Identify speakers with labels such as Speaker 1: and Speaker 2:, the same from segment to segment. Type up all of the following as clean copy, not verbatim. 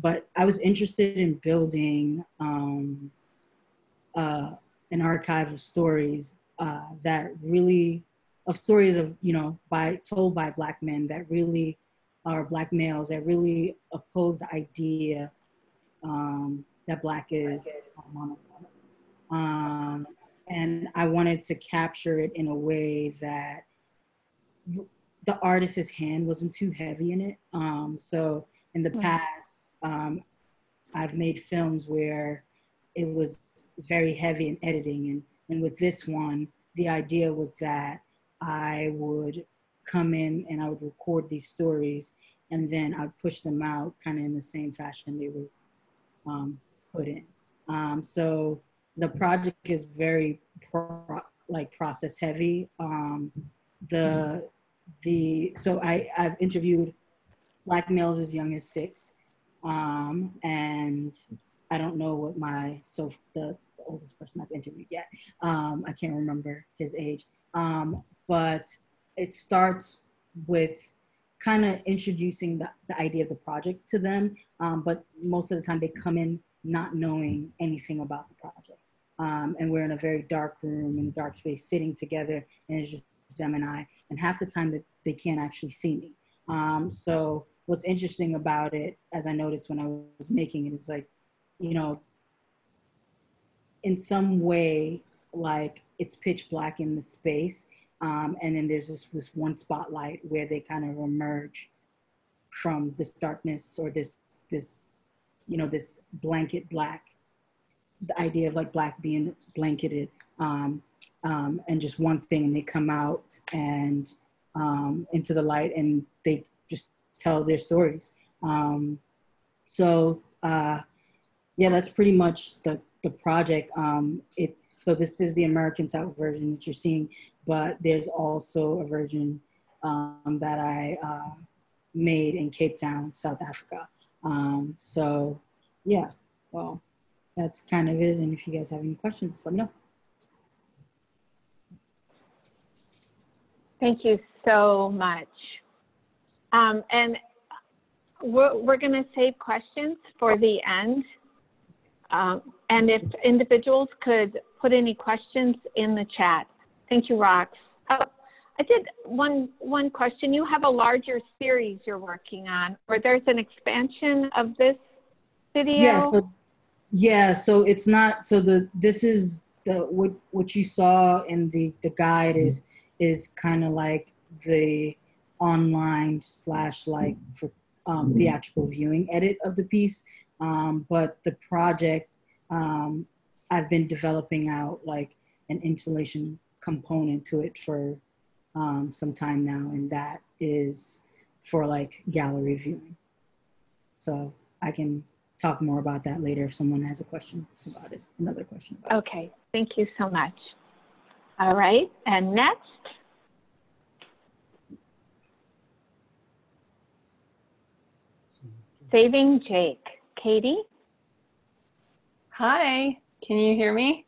Speaker 1: But I was interested in building an archive of stories that really, of stories of, told by Black men that really are Black males that really oppose the idea that Black is monolithic. And I wanted to capture it in a way that the artist's hand wasn't too heavy in it. So in the past, I've made films where it was very heavy in editing. And with this one, the idea was that I would come in and I would record these stories and then I'd push them out kind of in the same fashion they were put in. So the project is very process heavy. So I've interviewed Black males as young as 6. And I don't know what the oldest person I've interviewed yet. I can't remember his age. But it starts with kind of introducing the idea of the project to them. But most of the time they come in not knowing anything about the project. And we're in a very dark room, in a dark space, sitting together, and it's just them and I. And half the time that they can't actually see me. So what's interesting about it, as I noticed when I was making it, is like, in some way, like it's pitch black in the space. And then there's this one spotlight where they kind of emerge from this darkness or this blanket black, the idea of like Black being blanketed, and just one thing, and they come out and into the light and they just tell their stories. Yeah, that's pretty much the project. So this is the American South version that you're seeing, but there's also a version that I made in Cape Town, South Africa. So yeah, well, that's kind of it. And if you guys have any questions, just let me know.
Speaker 2: Thank you so much. And we're going to save questions for the end. And if individuals could put any questions in the chat. Thank you, Rox. Oh, I did one question. You have a larger series you're working on, or there's an expansion of this video?
Speaker 1: Yeah, so it's not, so this is what you saw in the guide is kind of like the online / like for theatrical viewing edit of the piece. But the project, I've been developing out like an installation component to it for some time now, and that is for like gallery viewing. So I can talk more about that later if someone has a question about it, another question about it.
Speaker 2: Okay, thank you so much. All right, and next. Saving Jake. Katie?
Speaker 3: Hi, can you hear me?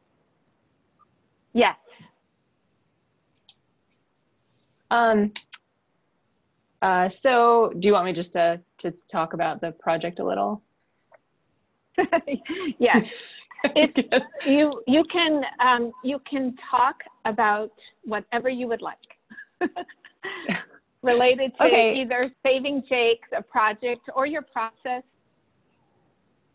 Speaker 2: Yes.
Speaker 3: So do you want me just to talk about the project a little?
Speaker 2: Yes. You can talk about whatever you would like related to either Saving Jake, the project, or your process.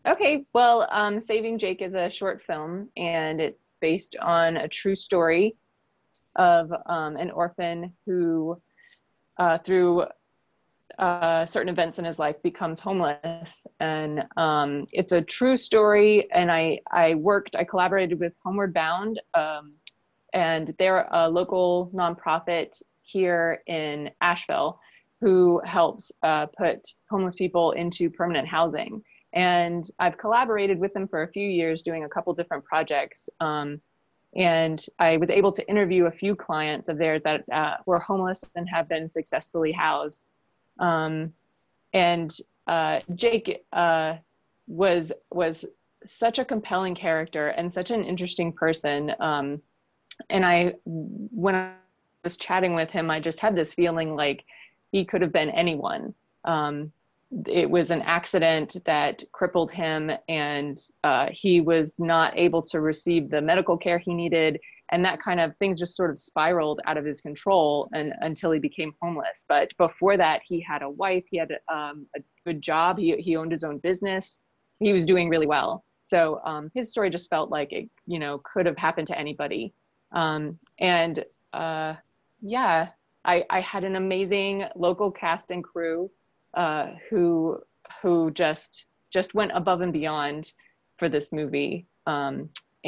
Speaker 3: Okay, well, Saving Jake is a short film, and it's based on a true story of an orphan who, through certain events in his life, becomes homeless. And it's a true story, and I collaborated with Homeward Bound, and they're a local nonprofit here in Asheville who helps put homeless people into permanent housing. And I've collaborated with them for a few years doing a couple different projects. And I was able to interview a few clients of theirs that were homeless and have been successfully housed. Jake was such a compelling character and such an interesting person. And when I was chatting with him, I just had this feeling like he could have been anyone. it was an accident that crippled him, and he was not able to receive the medical care he needed. And that kind of things just sort of spiraled out of his control and until he became homeless. But before that, he had a wife, he had a good job, he owned his own business, he was doing really well. So his story just felt like it, you know, could have happened to anybody. Yeah, I had an amazing local cast and crew who just went above and beyond for this movie.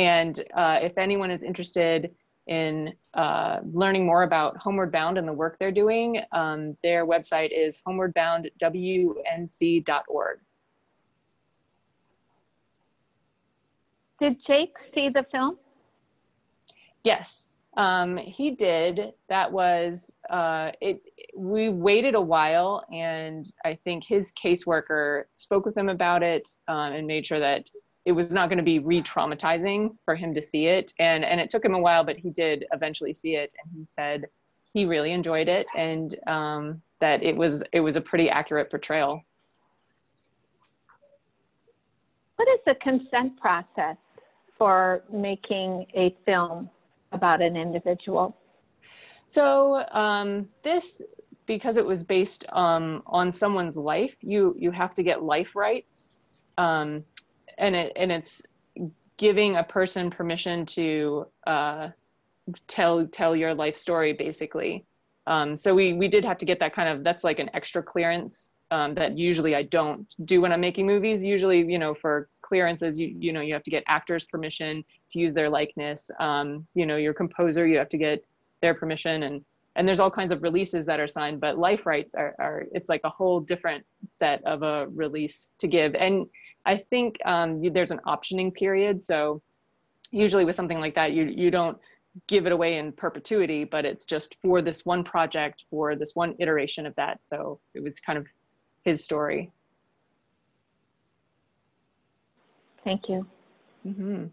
Speaker 3: If anyone is interested in learning more about Homeward Bound and the work they're doing, their website is homewardboundwnc.org.
Speaker 2: Did Jake see the film?
Speaker 3: Yes, he did. That was it. We waited a while, and I think his caseworker spoke with him about it and made sure that it was not going to be re-traumatizing for him to see it. And it took him a while, but he did eventually see it, and he said he really enjoyed it, and that it was a pretty accurate portrayal.
Speaker 2: What is the consent process for making a film about an individual?
Speaker 3: So this, because it was based on someone's life, you have to get life rights, and it's giving a person permission to tell your life story, basically. So we did have to get that that's like an extra clearance that usually I don't do when I'm making movies. Usually, you know, for clearances, you know, you have to get actors' permission to use their likeness. You know, your composer, you have to get their permission, and there's all kinds of releases that are signed, but life rights are it's like a whole different set of a release to give. And I think there's an optioning period. So usually with something like that, you don't give it away in perpetuity, but it's just for this one project, for this one iteration of that. So it was kind of his story.
Speaker 2: Thank you.
Speaker 3: Mm-hmm.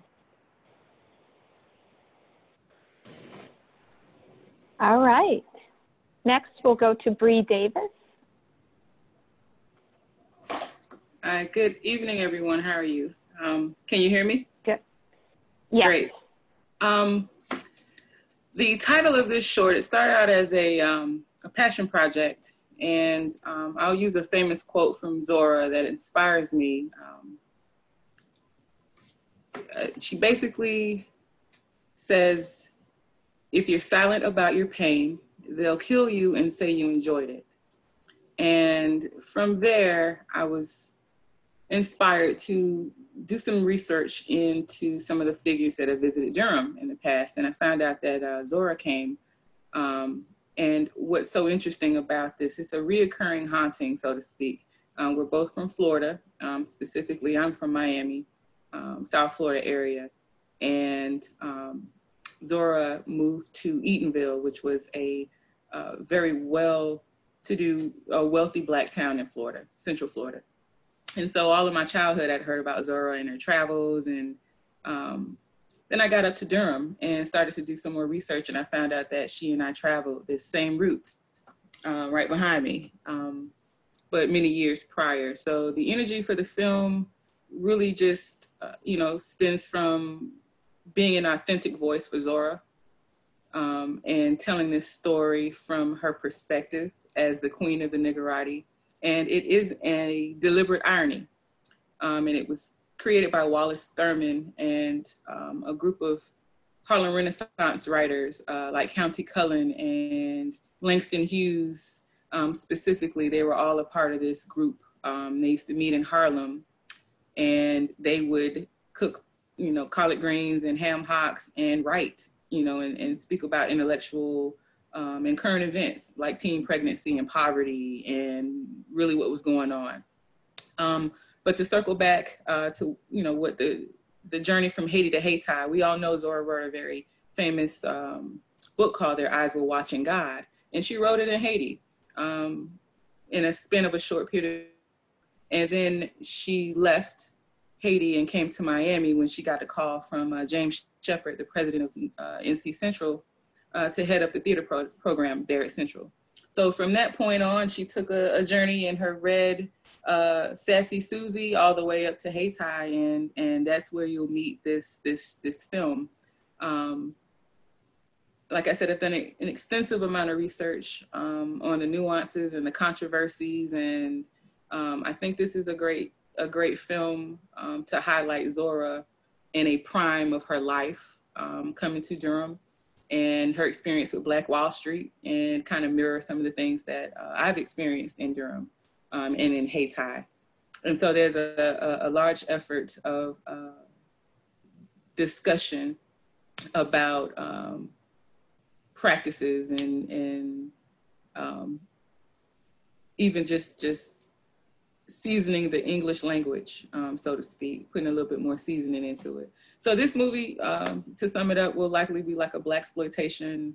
Speaker 2: All right. Next, we'll go to Bree Davis.
Speaker 4: Hi, good evening, everyone. How are you? Can you hear me?
Speaker 2: Good. Yes.
Speaker 4: Great. The title of this short, it started out as a passion project, and I'll use a famous quote from Zora that inspires me. She basically says, if you're silent about your pain, they'll kill you and say you enjoyed it. And from there, I was inspired to do some research into some of the figures that have visited Durham in the past. And I found out that Zora came. And what's so interesting about this, it's a reoccurring haunting, so to speak. We're both from Florida. Specifically, I'm from Miami, South Florida area. And Zora moved to Eatonville, which was a very well-to-do, wealthy Black town in Florida, Central Florida. And so all of my childhood, I'd heard about Zora and her travels. And then I got up to Durham and started to do some more research. And I found out that she and I traveled this same route right behind me, but many years prior. So the energy for the film really just, stems from being an authentic voice for Zora and telling this story from her perspective as the queen of the Niggerati. And it is a deliberate irony. And it was created by Wallace Thurman and a group of Harlem Renaissance writers like Countee Cullen and Langston Hughes. Specifically, they were all a part of this group. They used to meet in Harlem, and they would cook, collard greens and ham hocks and write, and speak about intellectual and current events like teen pregnancy and poverty and really what was going on. But to circle back to, what the journey from Haiti to Haiti, we all know Zora wrote a very famous book called Their Eyes Were Watching God. And she wrote it in Haiti in a span of a short period. And then she left Haiti and came to Miami when she got a call from James Shepard, the president of NC Central, to head up the theater program there at Central. So from that point on, she took a journey in her red Sassy Susie all the way up to Hey Ty, and that's where you'll meet this film. Like I said, I've done an extensive amount of research on the nuances and the controversies, and I think this is a great film to highlight Zora in a prime of her life, coming to Durham, and her experience with Black Wall Street, and kind of mirror some of the things that I've experienced in Durham and in Hey Ty. And so there's a large effort of discussion about practices and even just seasoning the English language, so to speak, putting a little bit more seasoning into it. So this movie, to sum it up, will likely be like a Blaxploitation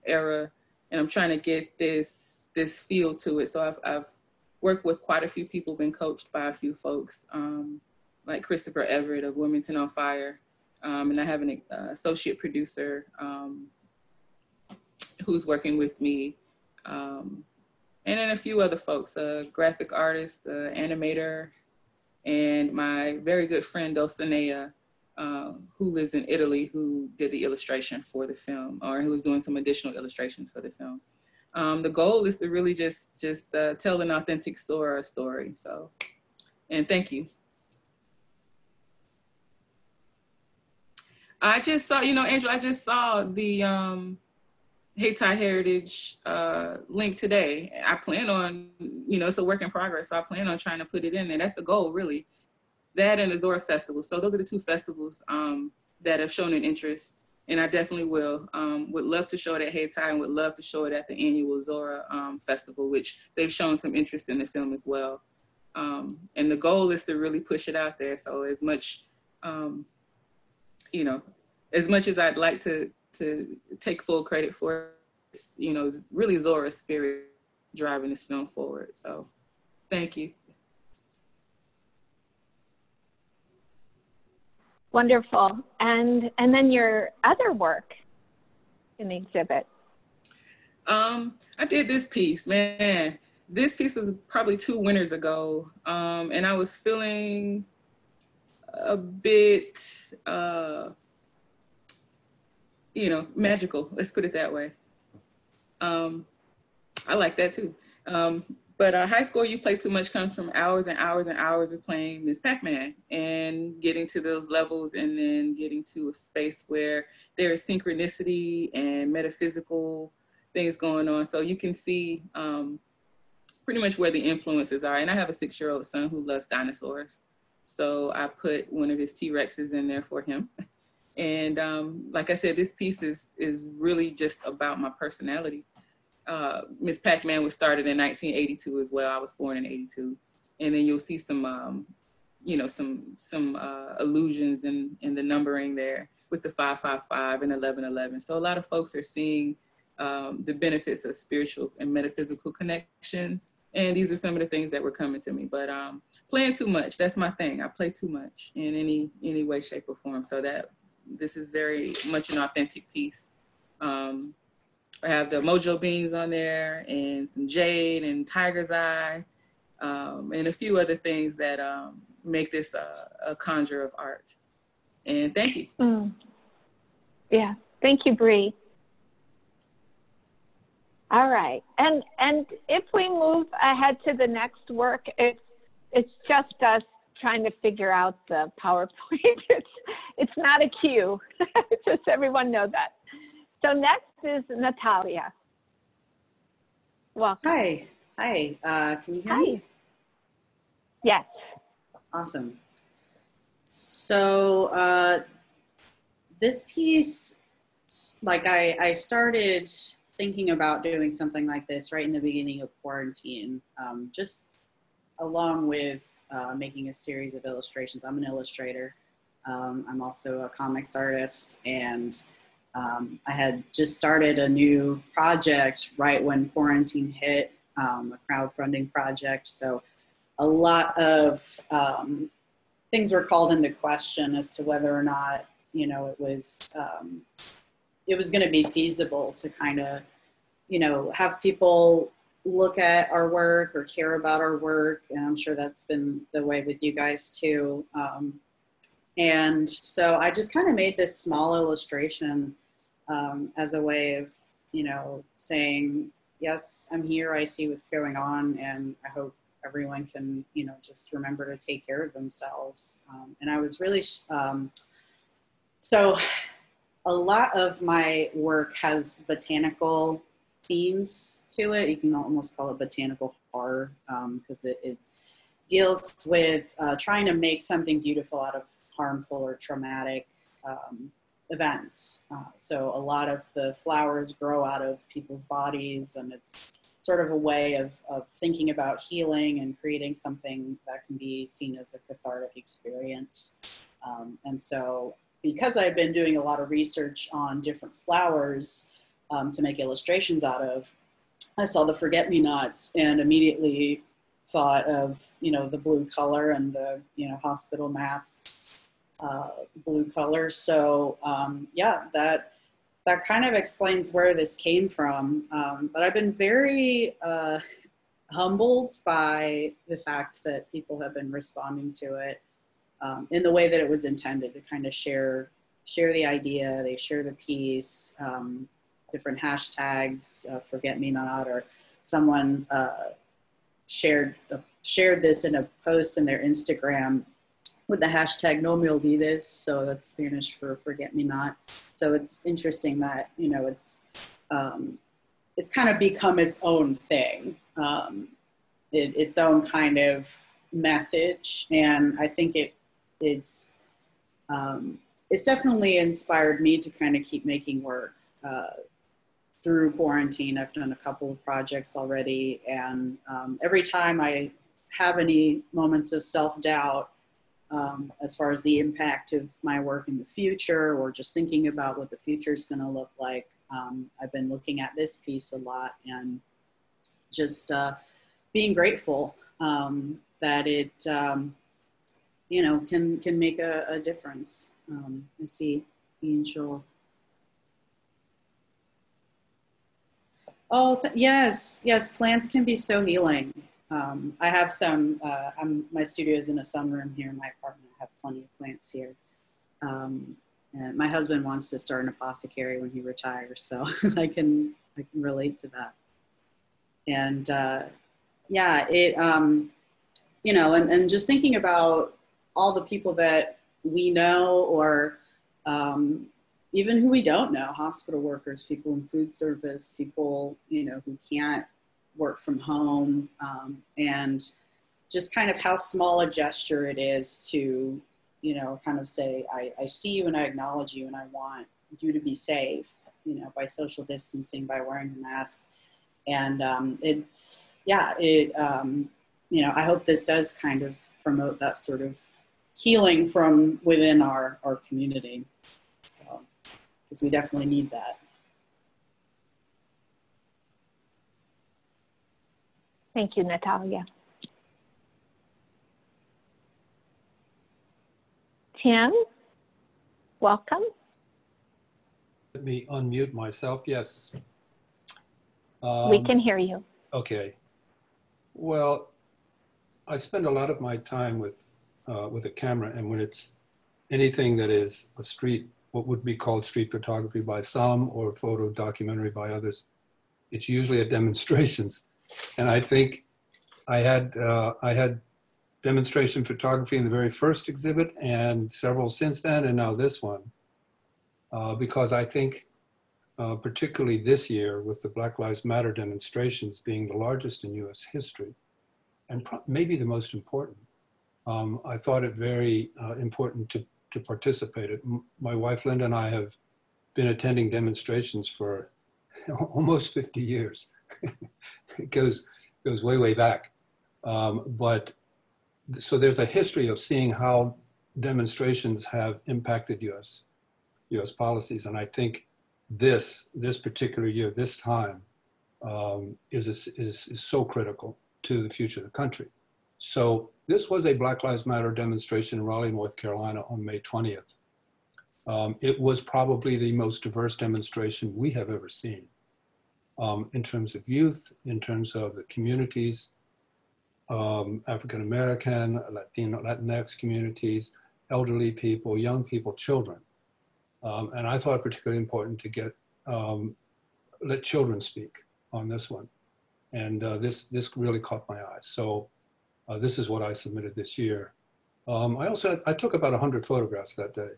Speaker 4: era, and I'm trying to get this feel to it. So I've worked with quite a few people, been coached by a few folks, like Christopher Everett of Wilmington on Fire, and I have an associate producer who's working with me, and then a few other folks, a graphic artist, animator, and my very good friend Dulcinea, who lives in Italy, who did the illustration for the film, or who was doing some additional illustrations for the film. The goal is to really just tell an authentic Zora story. So, and thank you. I just saw, Angela, I just saw the Hey Ty Heritage link today. I plan on, it's a work in progress, so I plan on trying to put it in there. That's the goal, really. That and the Zora Festival. So those are the two festivals that have shown an interest, and I definitely will. Would love to show it at Hey Ty, and would love to show it at the annual Zora Festival, which they've shown some interest in the film as well. And the goal is to really push it out there. So as much, as much as I'd like to take full credit for it, it's really Zora's spirit driving this film forward. So thank you.
Speaker 2: Wonderful. And then your other work in the exhibit.
Speaker 4: I did this piece, man. This piece was probably 2 winters ago. And I was feeling a bit, magical. Let's put it that way. I like that too. But high school you play too much comes from hours and hours and hours of playing Ms. Pac-Man and getting to those levels, and then getting to a space where there is synchronicity and metaphysical things going on. So you can see pretty much where the influences are. And I have a 6-year-old son who loves dinosaurs. So I put one of his T-Rexes in there for him. And like I said, this piece is really just about my personality. Ms. Pac-Man was started in 1982 as well. I was born in 82. And then you'll see some, some allusions in the numbering there with the 555 and 1111. So a lot of folks are seeing the benefits of spiritual and metaphysical connections. And these are some of the things that were coming to me. But playing too much, that's my thing. I play too much in any way, shape, or form. So that this is very much an authentic piece. I have the Mojo Beans on there, and some jade and tiger's eye, and a few other things that make this a conjure of art. And thank you.
Speaker 2: Yeah, thank you, Bree. All right, and if we move ahead to the next work, it's just us trying to figure out the PowerPoint. It's not a cue. Just everyone know that. So next is Natalia. Welcome.
Speaker 5: Hi. Can you hear me?
Speaker 2: Yes.
Speaker 5: Awesome. So this piece, like I started thinking about doing something like this right in the beginning of quarantine, just along with making a series of illustrations. I'm an illustrator. I'm also a comics artist, and I had just started a new project right when quarantine hit, a crowdfunding project. So a lot of things were called into question as to whether or not, it was going to be feasible to kind of, have people look at our work or care about our work. And I'm sure that's been the way with you guys too. And so I just kind of made this small illustration as a way of, you know, saying, yes, I'm here, I see what's going on, and I hope everyone can, you know, just remember to take care of themselves. And I was really, so a lot of my work has botanical themes to it. You can almost call it botanical horror, because it deals with trying to make something beautiful out of harmful or traumatic events. So a lot of the flowers grow out of people's bodies, and it's sort of a way of thinking about healing and creating something that can be seen as a cathartic experience. And so because I've been doing a lot of research on different flowers to make illustrations out of, I saw the forget-me-nots and immediately thought of, you know, the blue color and the, you know, hospital masks, blue color. So yeah, that kind of explains where this came from. But I've been very humbled by the fact that people have been responding to it in the way that it was intended, to kind of share the idea. They share the piece, different hashtags, forget me not, or someone shared this in a post in their Instagram with the hashtag no me olvides, so that's Spanish for forget me not. So it's interesting that, you know, it's kind of become its own thing, its own kind of message, and I think it's definitely inspired me to kind of keep making work through quarantine. I've done a couple of projects already, and every time I have any moments of self-doubt as far as the impact of my work in the future, or just thinking about what the future is going to look like, I've been looking at this piece a lot and just being grateful that it, you know, can make a difference. I see Angel. Oh, yes, plants can be so healing. I have some, my studio is in a sunroom here in my apartment. I have plenty of plants here. And my husband wants to start an apothecary when he retires, so I can relate to that. And yeah, it, you know, and just thinking about all the people that we know, or even who we don't know, hospital workers, people in food service, people, you know, who can't work from home, and just kind of how small a gesture it is to, you know, kind of say, I see you and I acknowledge you and I want you to be safe, you know, by social distancing, by wearing the mask. And you know, I hope this does kind of promote that sort of healing from within our community. So, because we definitely need that.
Speaker 2: Thank you, Natalia. Tim, welcome.
Speaker 6: Let me unmute myself. Yes.
Speaker 2: We can hear you.
Speaker 6: Okay. Well, I spend a lot of my time with a camera, and when it's anything that is a street, what would be called street photography by some, or photo documentary by others, it's usually at demonstrations. And I think I had demonstration photography in the very first exhibit, and several since then, and now this one, because I think particularly this year, with the Black Lives Matter demonstrations being the largest in US history, and maybe the most important, I thought it very important to participate. My wife Linda and I have been attending demonstrations for almost 50 years. It goes way, way back. But so there's a history of seeing how demonstrations have impacted US policies. And I think this particular year, this time, is so critical to the future of the country. So this was a Black Lives Matter demonstration in Raleigh, North Carolina on May 20th. It was probably the most diverse demonstration we have ever seen. in terms of youth, in terms of the communities, African American, Latino, Latinx communities, elderly people, young people, children. And I thought it particularly important to get, let children speak on this one. And this really caught my eye. So this is what I submitted this year. I took about 100 photographs that day.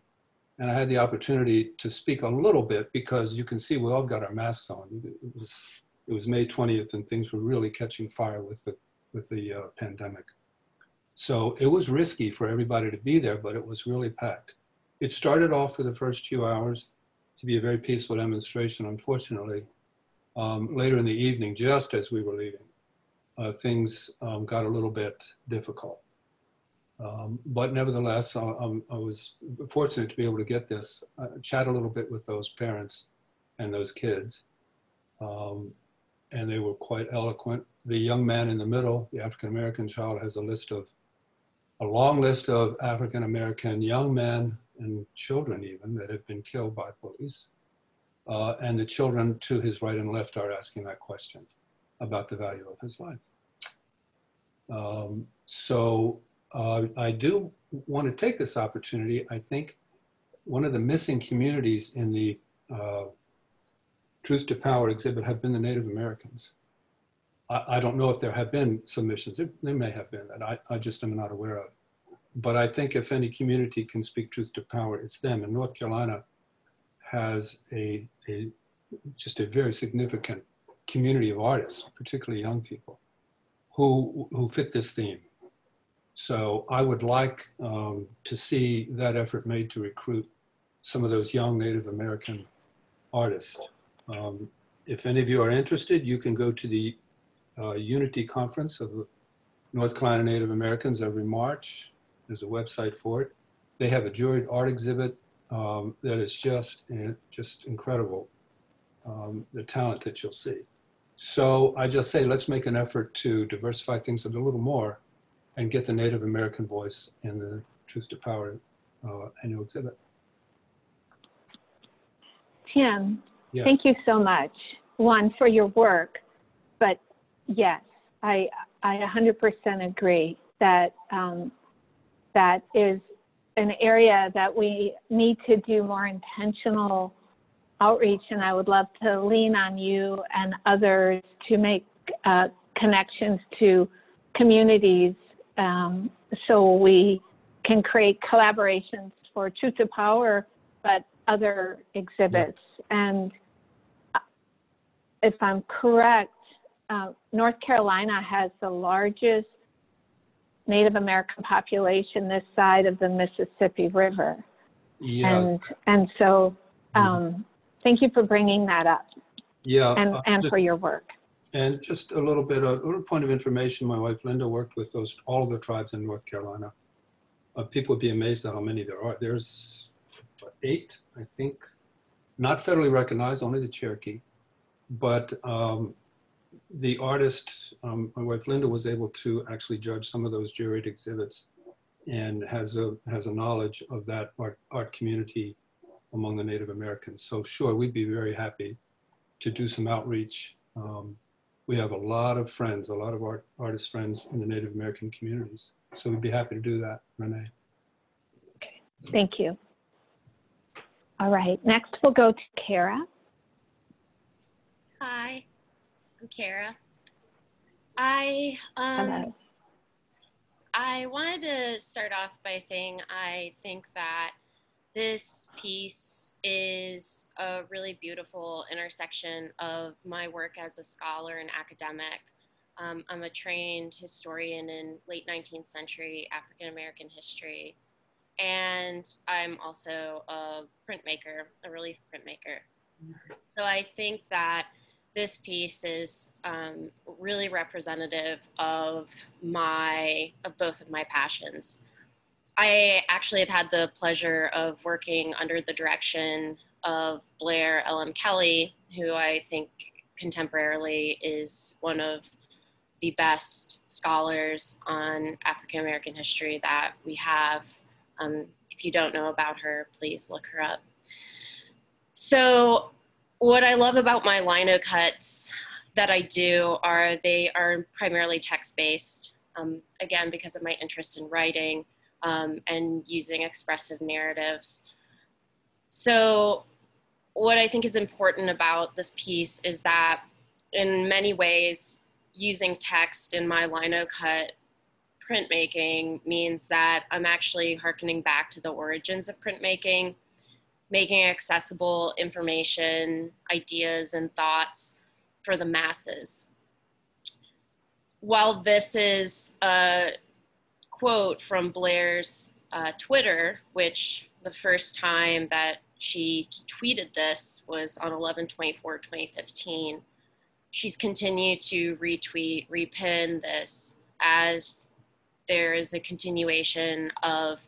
Speaker 6: And I had the opportunity to speak a little bit because you can see we all got our masks on. It was May 20th and things were really catching fire with the pandemic. So it was risky for everybody to be there, but it was really packed. It started off for the first few hours to be a very peaceful demonstration. Unfortunately, later in the evening, just as we were leaving, things got a little bit difficult. But nevertheless, I was fortunate to be able to get this, chat a little bit with those parents and those kids. And they were quite eloquent. The young man in the middle, the African-American child, has a long list of African-American young men and children even that have been killed by police. And the children to his right and left are asking that question about the value of his life. I do want to take this opportunity. I think one of the missing communities in the Truth to Power exhibit have been the Native Americans. I don't know if there have been submissions. There may have been that I just am not aware of. But I think if any community can speak truth to power, it's them. And North Carolina has just a very significant community of artists, particularly young people, who fit this theme. So I would like to see that effort made to recruit some of those young Native American artists. If any of you are interested, you can go to the Unity Conference of the North Carolina Native Americans every March. There's a website for it. They have a juried art exhibit that is just incredible, the talent that you'll see. So I just say, let's make an effort to diversify things a little more and get the Native American voice in the Truth to Power annual exhibit.
Speaker 2: Tim,
Speaker 6: yes.
Speaker 2: Thank you so much, one, for your work, but yes, I 100% agree that that is an area that we need to do more intentional outreach, and I would love to lean on you and others to make connections to communities so we can create collaborations for Truth to Power, but other exhibits. Yeah. And if I'm correct, North Carolina has the largest Native American population this side of the Mississippi River.
Speaker 6: Yeah.
Speaker 2: And so thank you for bringing that up.
Speaker 6: Yeah.
Speaker 2: And for your work.
Speaker 6: And just a little point of information. My wife Linda worked with all of the tribes in North Carolina. People would be amazed at how many there are. There's 8, I think, not federally recognized, only the Cherokee. But the artist, my wife Linda, was able to actually judge some of those juried exhibits and has a knowledge of that art community among the Native Americans. So sure, we'd be very happy to do some outreach. We have a lot of friends, a lot of artist friends in the Native American communities. So we'd be happy to do that, Renee.
Speaker 2: Okay, thank you. All right, next we'll go to Kara.
Speaker 7: Hi, I'm Kara. I wanted to start off by saying I think that this piece is a really beautiful intersection of my work as a scholar and academic. I'm a trained historian in late 19th century African-American history, and I'm also a printmaker, a relief printmaker. So I think that this piece is really representative of both of my passions. I actually have had the pleasure of working under the direction of Blair L.M. Kelly, who I think contemporarily is one of the best scholars on African-American history that we have. If you don't know about her, please look her up. So what I love about my lino cuts that I do are they are primarily text-based, again, because of my interest in writing and using expressive narratives. So what I think is important about this piece is that in many ways, using text in my lino cut printmaking means that I'm actually hearkening back to the origins of printmaking, making accessible information, ideas, and thoughts for the masses. While this is a quote from Blair's Twitter, which the first time that she tweeted this was on 11/24/2015, she's continued to retweet, repin this as there is a continuation of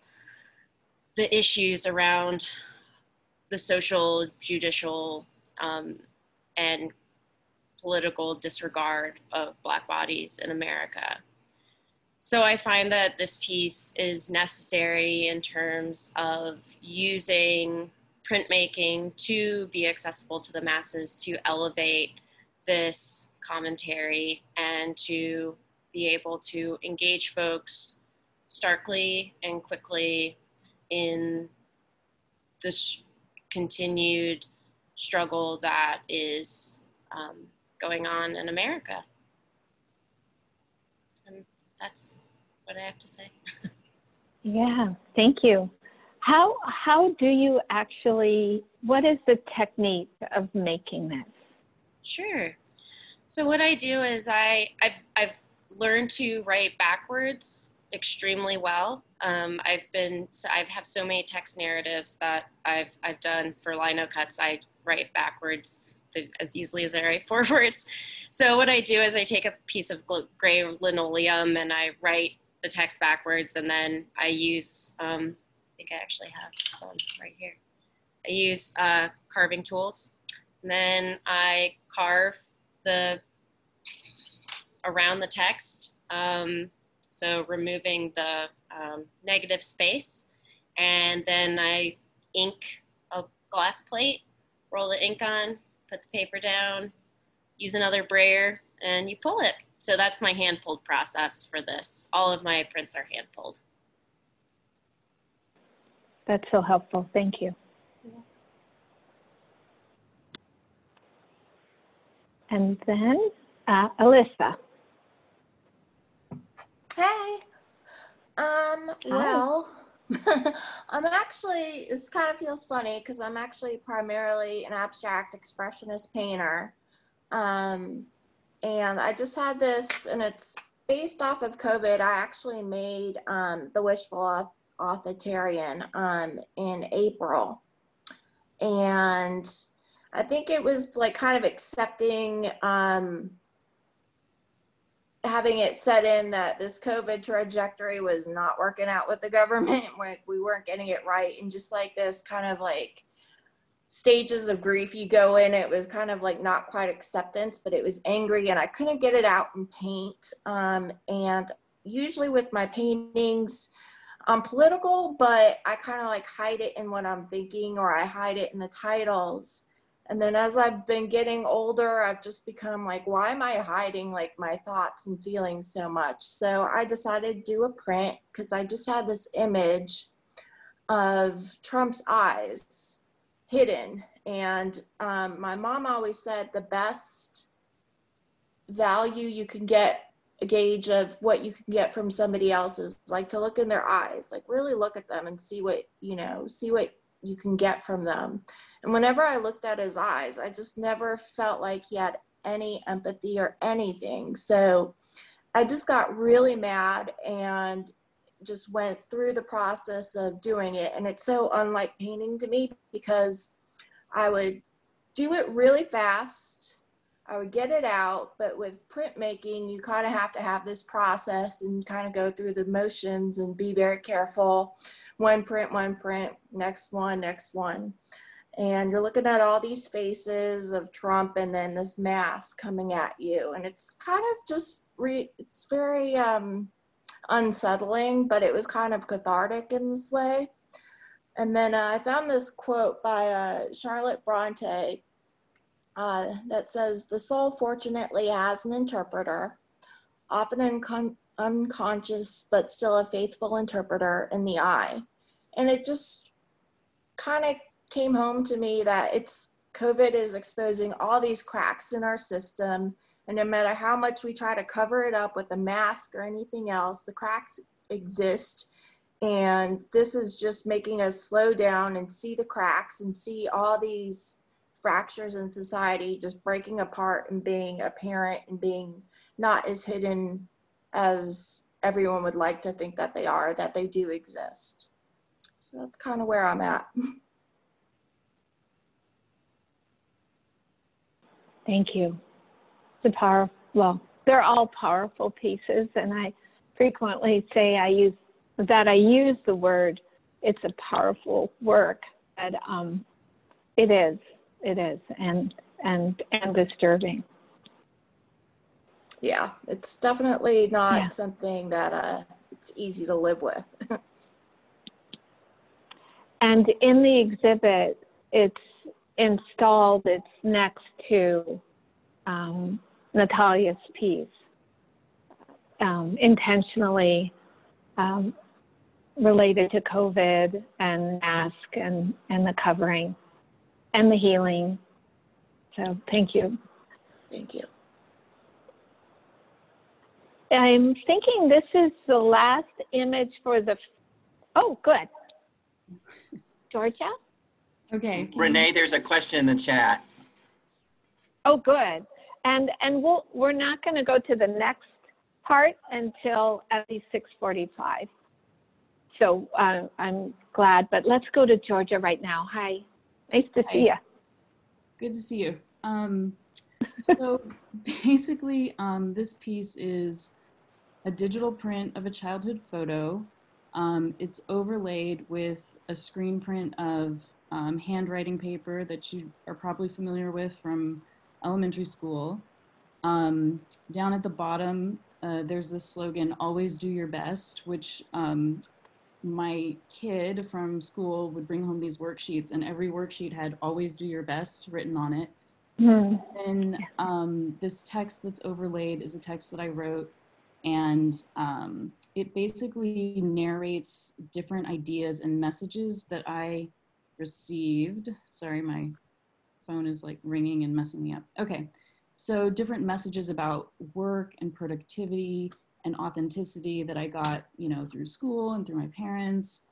Speaker 7: the issues around the social, judicial, and political disregard of Black bodies in America. So I find that this piece is necessary in terms of using printmaking to be accessible to the masses, to elevate this commentary and to be able to engage folks starkly and quickly in this continued struggle that is going on in America. And that's what I have to say.
Speaker 2: Yeah, thank you. How do you actually, what is the technique of making this?
Speaker 7: Sure. So what I do is I've learned to write backwards extremely well. I have so many text narratives that I've done for lino cuts. I write backwards as easily as I write forwards. So what I do is I take a piece of gray linoleum and I write the text backwards, and then I use, I think I actually have some right here. I use carving tools, and then I carve around the text. So removing the negative space, and then I ink a glass plate, roll the ink on, put the paper down, use another brayer, and you pull it. So that's my hand-pulled process for this. All of my prints are hand-pulled.
Speaker 2: That's so helpful. Thank you. And then Alyssa.
Speaker 8: Hey. Well, I'm actually, this kind of feels funny because I'm actually primarily an abstract expressionist painter. And I just had this, and it's based off of COVID. I actually made The Wishful Authoritarian in April. And I think it was like kind of accepting, having it set in that this COVID trajectory was not working out with the government, we weren't getting it right, and just like this kind of like stages of grief you go in. It was kind of like not quite acceptance, but it was angry, and I couldn't get it out in paint. And usually with my paintings, I'm political, but I kind of like hide it in what I'm thinking, or I hide it in the titles. And then as I've been getting older, I've just become like, why am I hiding like my thoughts and feelings so much? So I decided to do a print because I just had this image of Trump's eyes hidden. And my mom always said the best value you can get, a gauge of what you can get from somebody else, is like to look in their eyes, like really look at them and see what, see what you can get from them. And whenever I looked at his eyes, I just never felt like he had any empathy or anything. So I just got really mad and just went through the process of doing it. And it's so unlike painting to me because I would do it really fast. I would get it out, but with printmaking, you kind of have to have this process and kind of go through the motions and be very careful. One print, next one. And you're looking at all these faces of Trump and then this mask coming at you. And it's kind of just, it's very unsettling, but it was kind of cathartic in this way. And then I found this quote by Charlotte Bronte, that says, the soul fortunately has an interpreter, often unconscious, but still a faithful interpreter in the eye. And it just kind of came home to me that COVID is exposing all these cracks in our system. And no matter how much we try to cover it up with a mask or anything else, the cracks exist. And this is just making us slow down and see the cracks and see all these fractures in society just breaking apart and being apparent and being not as hidden as everyone would like to think that they are, that they do exist. So that's kind of where I'm at.
Speaker 2: Thank you. Well, they're all powerful pieces, and I frequently say I use the word, it's a powerful work, but it is, and disturbing.
Speaker 8: Yeah, it's definitely not something that it's easy to live with.
Speaker 2: And in the exhibit, it's installed, it's next to Natalia's piece, intentionally related to COVID and mask and the covering and the healing. So thank you.
Speaker 8: Thank you.
Speaker 2: I'm thinking this is the last image for oh, good. Georgia?
Speaker 9: Okay.
Speaker 10: Renee, there's a question in the chat.
Speaker 2: Oh, good. And we're not going to go to the next part until at least 6:45. So I'm glad, but let's go to Georgia right now. Hi, nice to see you.
Speaker 9: Good to see you. So basically, this piece is a digital print of a childhood photo. It's overlaid with a screen print of handwriting paper that you are probably familiar with from elementary school. Down at the bottom, there's this slogan, always do your best, which my kid from school would bring home these worksheets, and every worksheet had always do your best written on it. And this text that's overlaid is a text that I wrote, and it basically narrates different ideas and messages that I received. Sorry, my phone is like ringing and messing me up. Okay, so different messages about work and productivity and authenticity that I got, through school and through my parents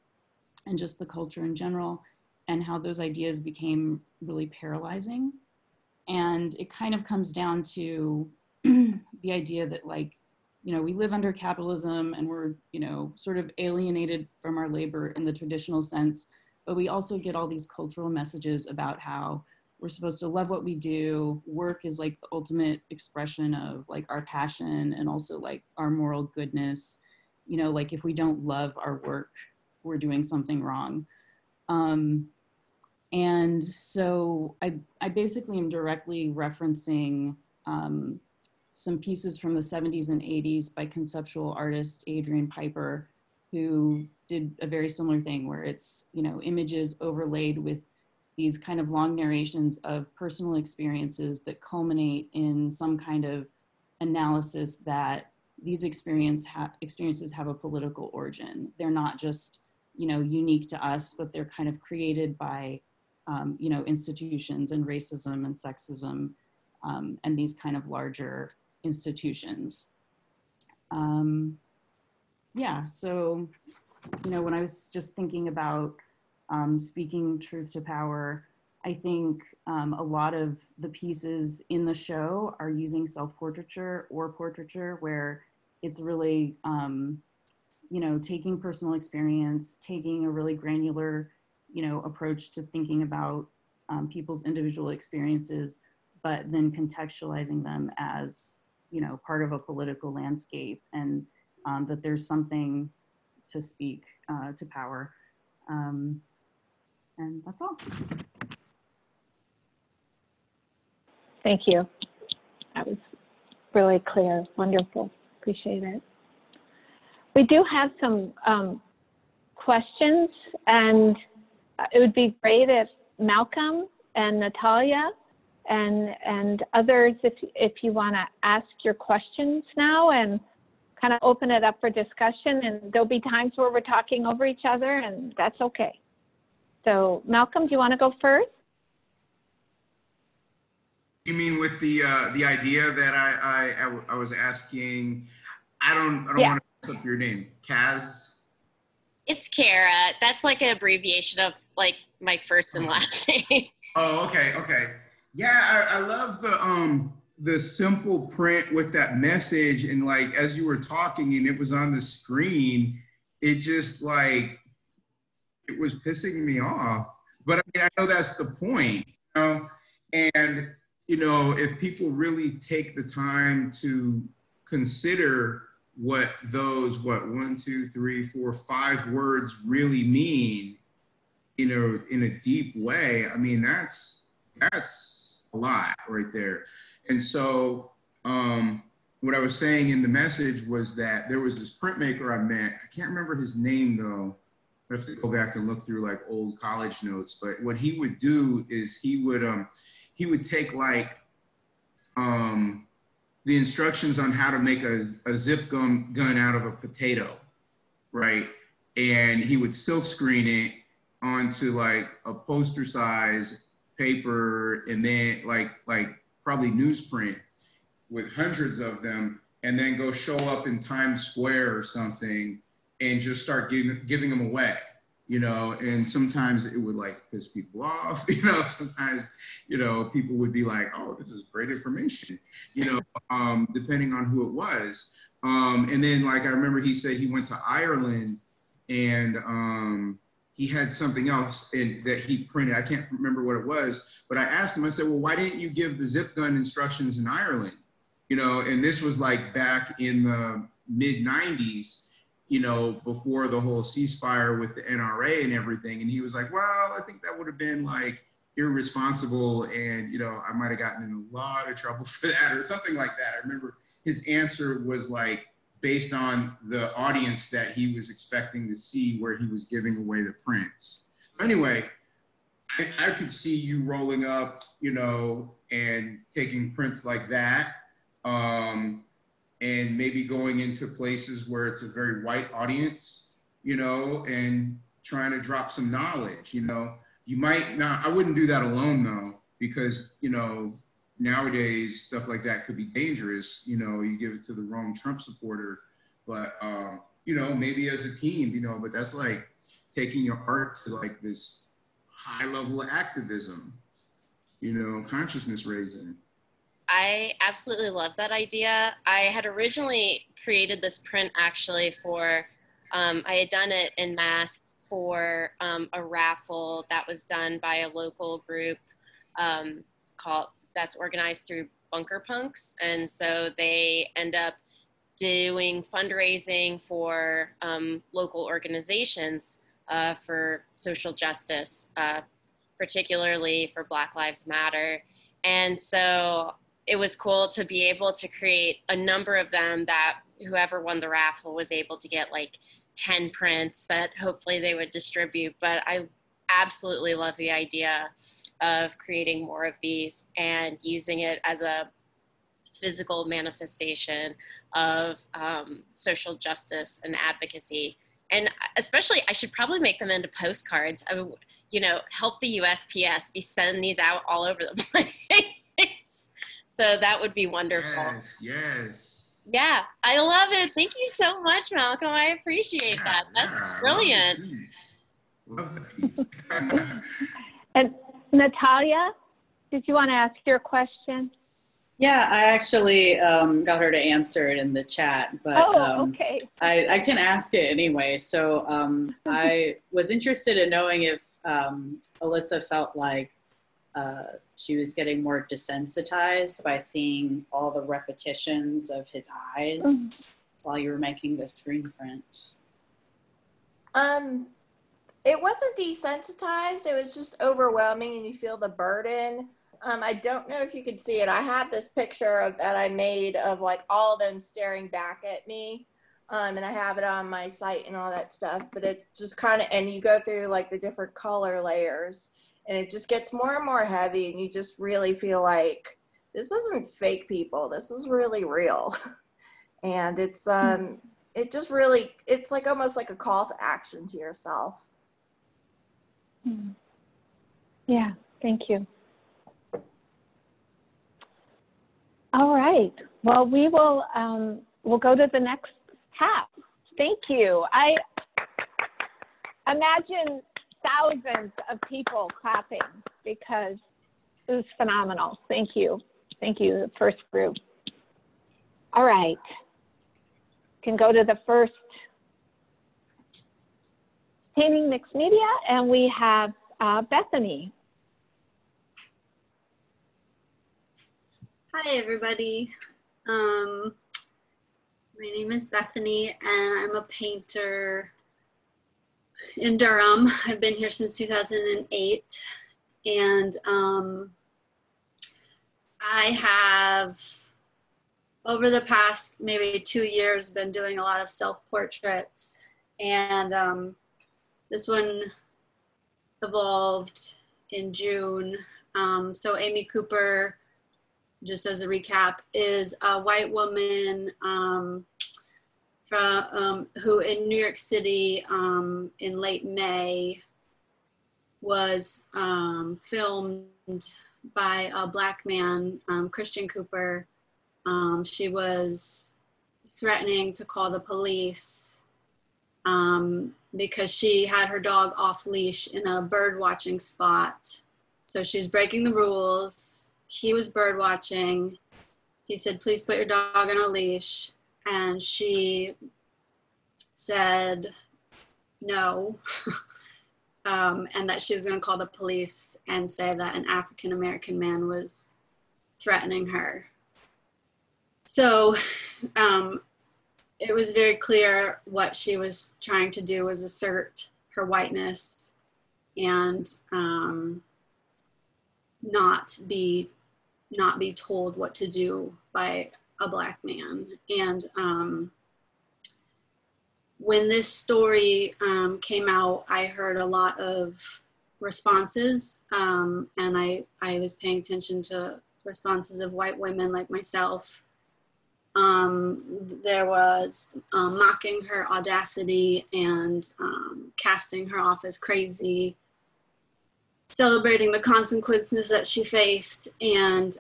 Speaker 9: and just the culture in general, and how those ideas became really paralyzing. And it kind of comes down to the idea that we live under capitalism and we're, sort of alienated from our labor in the traditional sense, but we also get all these cultural messages about how we're supposed to love what we do. Work is like the ultimate expression of our passion and also our moral goodness. If we don't love our work, we're doing something wrong. And so I basically am directly referencing some pieces from the 70s and 80s by conceptual artist Adrian Piper, who did a very similar thing where it's, images overlaid with these kind of long narrations of personal experiences that culminate in some kind of analysis that these experiences have a political origin. They're not just, unique to us, but they're kind of created by, institutions and racism and sexism and these kind of larger institutions. So, when I was just thinking about speaking truth to power, I think a lot of the pieces in the show are using self-portraiture or portraiture, where it's really, taking personal experience, taking a really granular, approach to thinking about people's individual experiences, but then contextualizing them as, part of a political landscape, and that there's something to speak to power. And that's all.
Speaker 2: Thank you. That was really clear. Wonderful. Appreciate it. We do have some questions, and it would be great if Malcolm and Natalia and others, if you want to ask your questions now and kind of open it up for discussion. And there'll be times where we're talking over each other, and that's okay. So Malcolm, do you want to go first?
Speaker 11: You mean with the idea that I was asking? I don't
Speaker 2: Yeah.
Speaker 11: want to mess up your name. Kaz?
Speaker 7: It's Kara. That's like an abbreviation of like my first and last name.
Speaker 11: Oh, okay, okay. Yeah, I love the simple print with that message, and like as you were talking and it was on the screen, it just like it was pissing me off. But I mean, I know that's the point, you know? And you know, if people really take the time to consider what those 1, 2, 3, 4, 5 words really mean, you know, in a deep way, I mean, that's a lot right there. And so what I was saying in the message was that there was this printmaker I met. I can't remember his name though. I have to go back and look through like old college notes. But what he would do is he would take like the instructions on how to make a zip gun out of a potato, right? And he would silk screen it onto like a poster size paper, and then like probably newsprint with hundreds of them, and then go show up in Times Square or something and just start giving them away, you know. And sometimes it would like piss people off, you know. Sometimes, you know, people would be like, oh, this is great information, you know, depending on who it was. And then like I remember he said he went to Ireland and he had something else that he printed. I can't remember what it was, but I asked him, I said, well, why didn't you give the zip gun instructions in Ireland? You know, and this was like back in the mid 90s, you know, before the whole ceasefire with the NRA and everything. And he was like, well, I think that would have been like irresponsible. And, you know, I might've gotten in a lot of trouble for that or something like that. I remember his answer was like, based on the audience that he was expecting to see where he was giving away the prints. Anyway, I could see you rolling up, you know, and taking prints like that, and maybe going into places where it's a very white audience, you know, and trying to drop some knowledge, you know. You might not, I wouldn't do that alone though, because, you know, nowadays, stuff like that could be dangerous. You know, you give it to the wrong Trump supporter, but, you know, maybe as a team, you know, but that's like taking your art to like this high level of activism, you know, consciousness raising.
Speaker 7: I absolutely love that idea. I had originally created this print actually for, I had done it in masks for a raffle that was done by a local group that's organized through Bunker Punks. And so they end up doing fundraising for local organizations for social justice, particularly for Black Lives Matter. And so it was cool to be able to create a number of them that whoever won the raffle was able to get like 10 prints that hopefully they would distribute. But I absolutely love the idea of creating more of these and using it as a physical manifestation of social justice and advocacy. And especially, I should probably make them into postcards. I would, you know, help the USPS be sending these out all over the place. So that would be wonderful.
Speaker 11: Yes, yes.
Speaker 7: Yeah, I love it. Thank you so much, Malcolm. I appreciate that. That's brilliant.
Speaker 11: Love the piece.
Speaker 2: And Natalia, did you want to ask your question?
Speaker 5: Yeah, I actually got her to answer it in the chat, but
Speaker 2: okay.
Speaker 5: I can ask it anyway. So I was interested in knowing if Alyssa felt like she was getting more desensitized by seeing all the repetitions of his eyes while you were making the screen print.
Speaker 8: It wasn't desensitized. It was just overwhelming, and you feel the burden. I don't know if you could see it. I had this picture that I made of like all of them staring back at me. And I have it on my site and all that stuff, but it's just kind of, and you go through like the different color layers, and it just gets more and more heavy, and you just really feel like this isn't fake people, this is really real. And it's it just really, it's like almost like a call to action to yourself.
Speaker 2: Yeah, thank you. All right, well, we will we'll go to the next tab. Thank you. I imagine thousands of people clapping because it was phenomenal. Thank you. Thank you, the first group. All right. Can go to the first painting mixed media, and we have Bethany.
Speaker 12: Hi, everybody. My name is Bethany, and I'm a painter in Durham. I've been here since 2008, and I have, over the past maybe 2 years, been doing a lot of self-portraits, and this one evolved in June. So Amy Cooper, just as a recap, is a white woman who in New York City in late May was filmed by a Black man, Christian Cooper. She was threatening to call the police because she had her dog off leash in a bird watching spot. So she's breaking the rules. He was bird watching. He said, please put your dog on a leash. And she said no, and that she was going to call the police and say that an African-American man was threatening her. So it was very clear what she was trying to do was assert her whiteness and not be told what to do by a Black man. And when this story came out, I heard a lot of responses, and I was paying attention to responses of white women like myself. There was mocking her audacity and casting her off as crazy, celebrating the consequences that she faced, and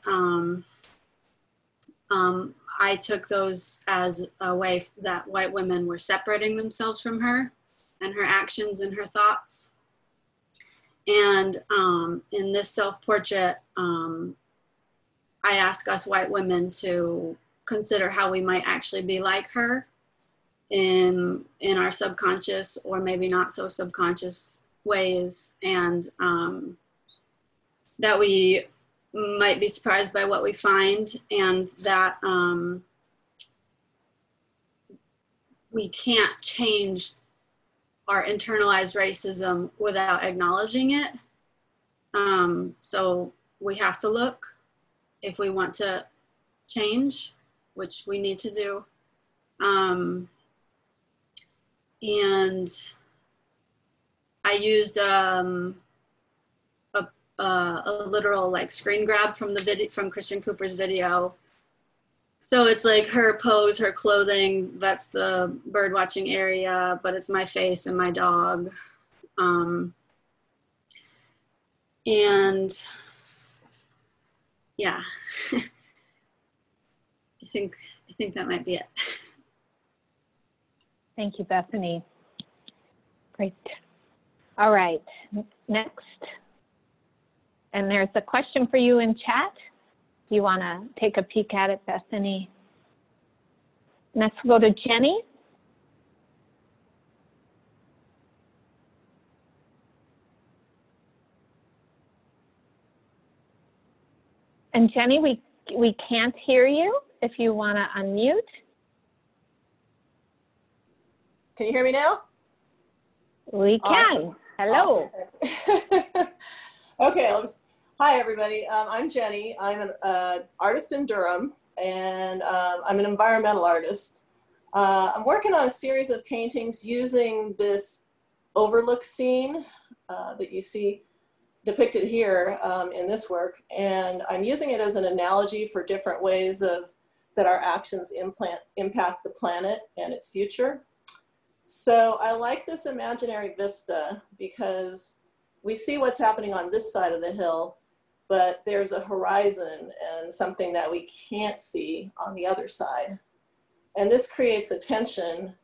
Speaker 12: I took those as a way that white women were separating themselves from her and her actions and her thoughts. And in this self-portrait, I ask us white women to consider how we might actually be like her in our subconscious or maybe not so subconscious ways, and that we might be surprised by what we find, and that we can't change our internalized racism without acknowledging it. So we have to look if we want to change, which we need to do. And I used a literal like screen grab from the video, from Christian Cooper's video. So it's like her pose, her clothing, that's the bird watching area, but it's my face and my dog. And yeah, I think that might be it.
Speaker 2: Thank you, Bethany. Great. All right, next. And there's a question for you in chat. Do you want to take a peek at it, Bethany? Next, we'll go to Jenny. And Jenny, we can't hear you if you want to unmute.
Speaker 13: Can you hear me now?
Speaker 2: We can.
Speaker 13: Awesome.
Speaker 2: Hello.
Speaker 13: Awesome. Okay, hi everybody. I'm Jenny. I'm an artist in Durham, and I'm an environmental artist. I'm working on a series of paintings using this overlook scene that you see depicted here in this work, and I'm using it as an analogy for different ways that our actions impact the planet and its future. So I like this imaginary vista because we see what's happening on this side of the hill, but there's a horizon and something that we can't see on the other side. And this creates a tension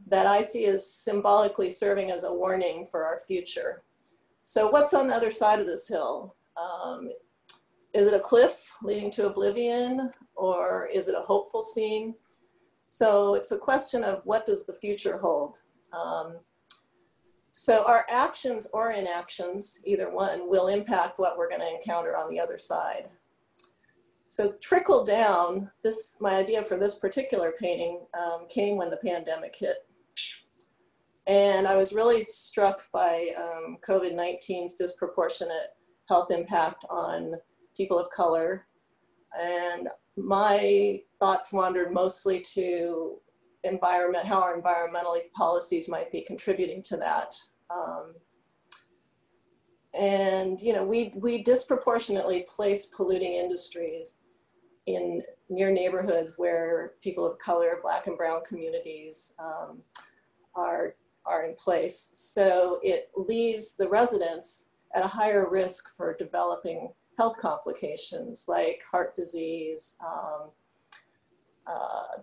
Speaker 13: that I see as symbolically serving as a warning for our future. So what's on the other side of this hill? Is it a cliff leading to oblivion, or is it a hopeful scene? So it's a question of what does the future hold? So our actions or inactions, either one, will impact what we're going to encounter on the other side. So trickle down, my idea for this particular painting came when the pandemic hit. And I was really struck by COVID-19's disproportionate health impact on people of color. And my thoughts wandered mostly to how our environmental policies might be contributing to that. And you know, we disproportionately place polluting industries in near neighborhoods where people of color, Black and brown communities are in place. So it leaves the residents at a higher risk for developing health complications like heart disease,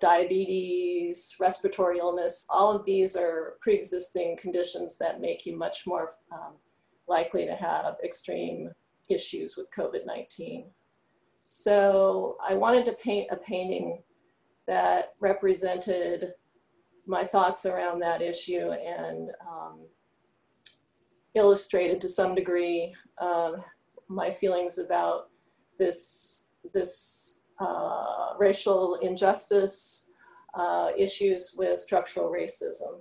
Speaker 13: diabetes, respiratory illness. All of these are pre-existing conditions that make you much more likely to have extreme issues with COVID-19. So I wanted to paint a painting that represented my thoughts around that issue and illustrated to some degree my feelings about this racial injustice issues with structural racism.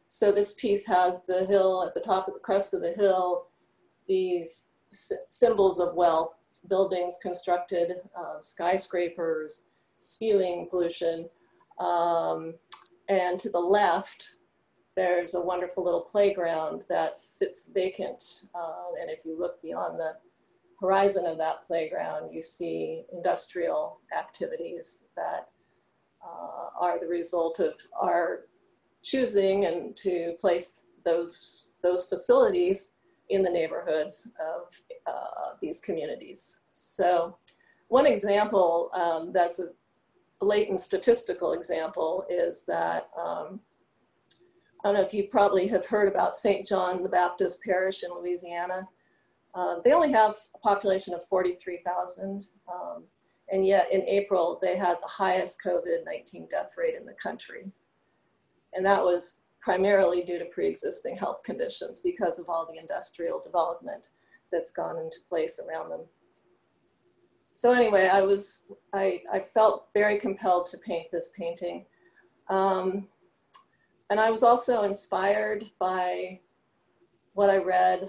Speaker 13: So this piece has the hill at the top of the crest of the hill, these symbols of wealth, buildings constructed, skyscrapers, spewing pollution. And to the left, there's a wonderful little playground that sits vacant. And if you look beyond the horizon of that playground, you see industrial activities that are the result of our choosing and to place those facilities in the neighborhoods of these communities. So one example that's a blatant statistical example is that, I don't know if you probably have heard about St. John the Baptist Parish in Louisiana. They only have a population of 43,000, and yet in April they had the highest COVID-19 death rate in the country. And that was primarily due to pre-existing health conditions because of all the industrial development that's gone into place around them. So anyway, I felt very compelled to paint this painting. And I was also inspired by what I read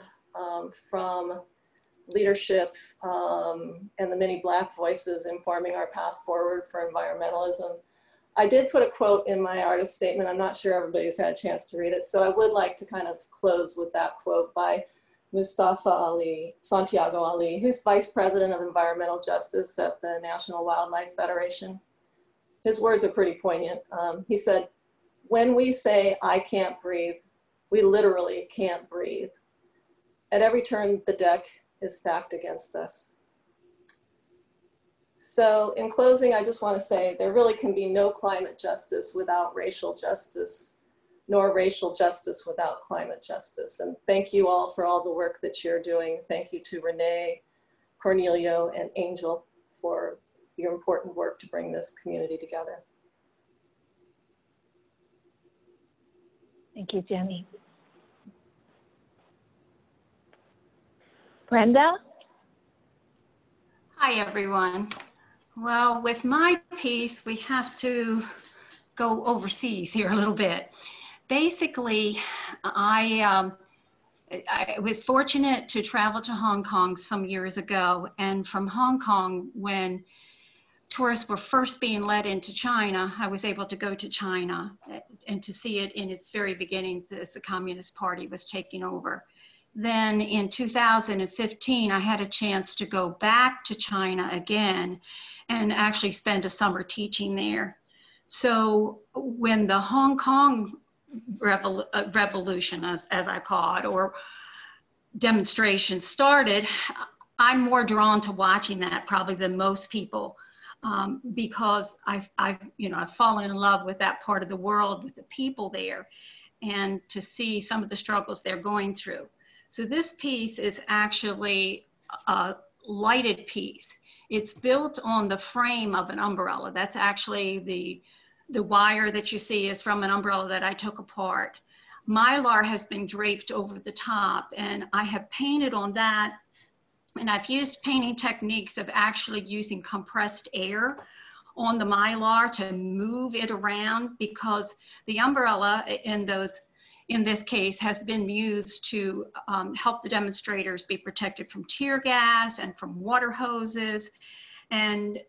Speaker 13: from leadership and the many Black voices informing our path forward for environmentalism. I did put a quote in my artist statement. I'm not sure everybody's had a chance to read it. So I would like to kind of close with that quote by Mustafa Ali, Santiago Ali, who's Vice President of Environmental Justice at the National Wildlife Federation. His words are pretty poignant. He said, "When we say I can't breathe, we literally can't breathe. At every turn, the deck is stacked against us." So in closing, I just want to say there really can be no climate justice without racial justice, nor racial justice without climate justice. And thank you all for all the work that you're doing. Thank you to Renee, Cornelio, and Angel for your important work to bring this community together.
Speaker 2: Thank you, Jenny. Brenda?
Speaker 14: Hi, everyone. Well, with my piece, we have to go overseas here a little bit. Basically, I was fortunate to travel to Hong Kong some years ago, and from Hong Kong, when tourists were first being led into China, I was able to go to China and to see it in its very beginnings as the Communist Party was taking over. then in 2015, I had a chance to go back to China again and actually spend a summer teaching there. So when the Hong Kong revolution, as I call it, or demonstration started, I'm more drawn to watching that probably than most people, because I've fallen in love with that part of the world, with the people there, and to see some of the struggles they're going through. So this piece is actually a lighted piece. It's built on the frame of an umbrella. That's actually the wire that you see is from an umbrella that I took apart. Mylar has been draped over the top, and I have painted on that. And I've used painting techniques of actually using compressed air on the Mylar to move it around, because the umbrella in this case has been used to help the demonstrators be protected from tear gas and from water hoses. And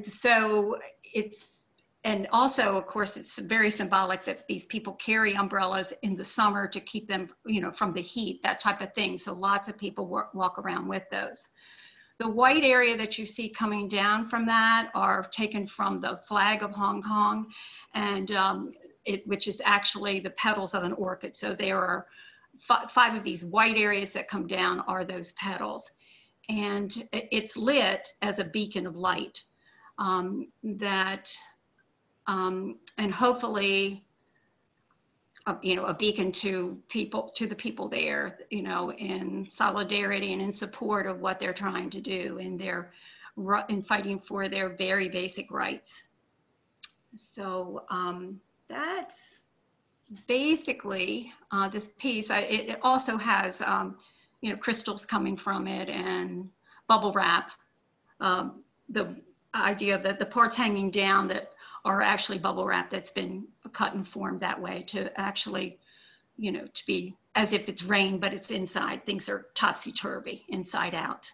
Speaker 14: so and also, of course, it's very symbolic that these people carry umbrellas in the summer to keep them, from the heat, that type of thing. So lots of people walk around with those. The white area that you see coming down from that are taken from the flag of Hong Kong, and which is actually the petals of an orchid. So there are five of these white areas that come down are those petals. And it's lit as a beacon of light and hopefully, a beacon to the people there, in solidarity and in support of what they're trying to do in fighting for their very basic rights. So that's basically this piece. It also has, crystals coming from it and bubble wrap. The idea that the parts hanging down that are actually bubble wrap that's been cut and formed that way to actually, to be as if it's rain, but it's inside. Things are topsy-turvy, inside out.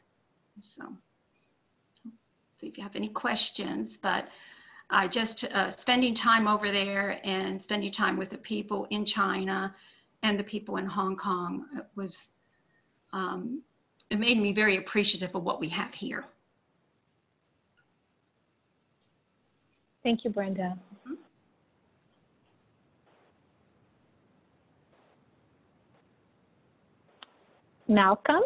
Speaker 14: So, see if you have any questions, but I just, spending time over there and spending time with the people in China and the people in Hong Kong it made me very appreciative of what we have here.
Speaker 2: Thank you, Brenda.
Speaker 14: Mm-hmm.
Speaker 2: Malcolm?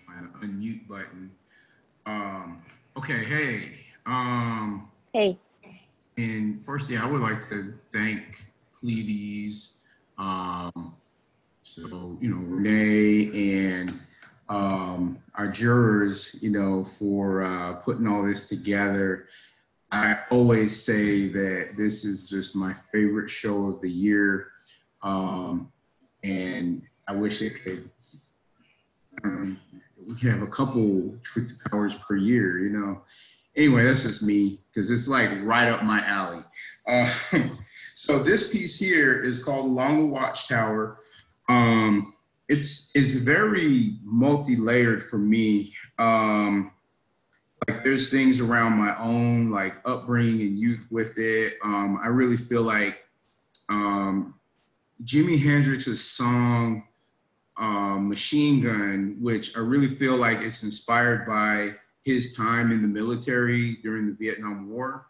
Speaker 11: Find an unmute button. Okay, hey.
Speaker 2: Hey.
Speaker 11: And firstly, I would like to thank Pleiades, Renee and our jurors, for putting all this together. I always say that this is just my favorite show of the year. And I wish it could, we could have a couple Truth to Powers per year, Anyway, that's just me, because it's like right up my alley. So this piece here is called Along the Watchtower. It's very multi-layered for me. Like there's things around my own like upbringing and youth with it. I really feel like Jimi Hendrix's song Machine Gun, which I really feel like it's inspired by his time in the military during the Vietnam War,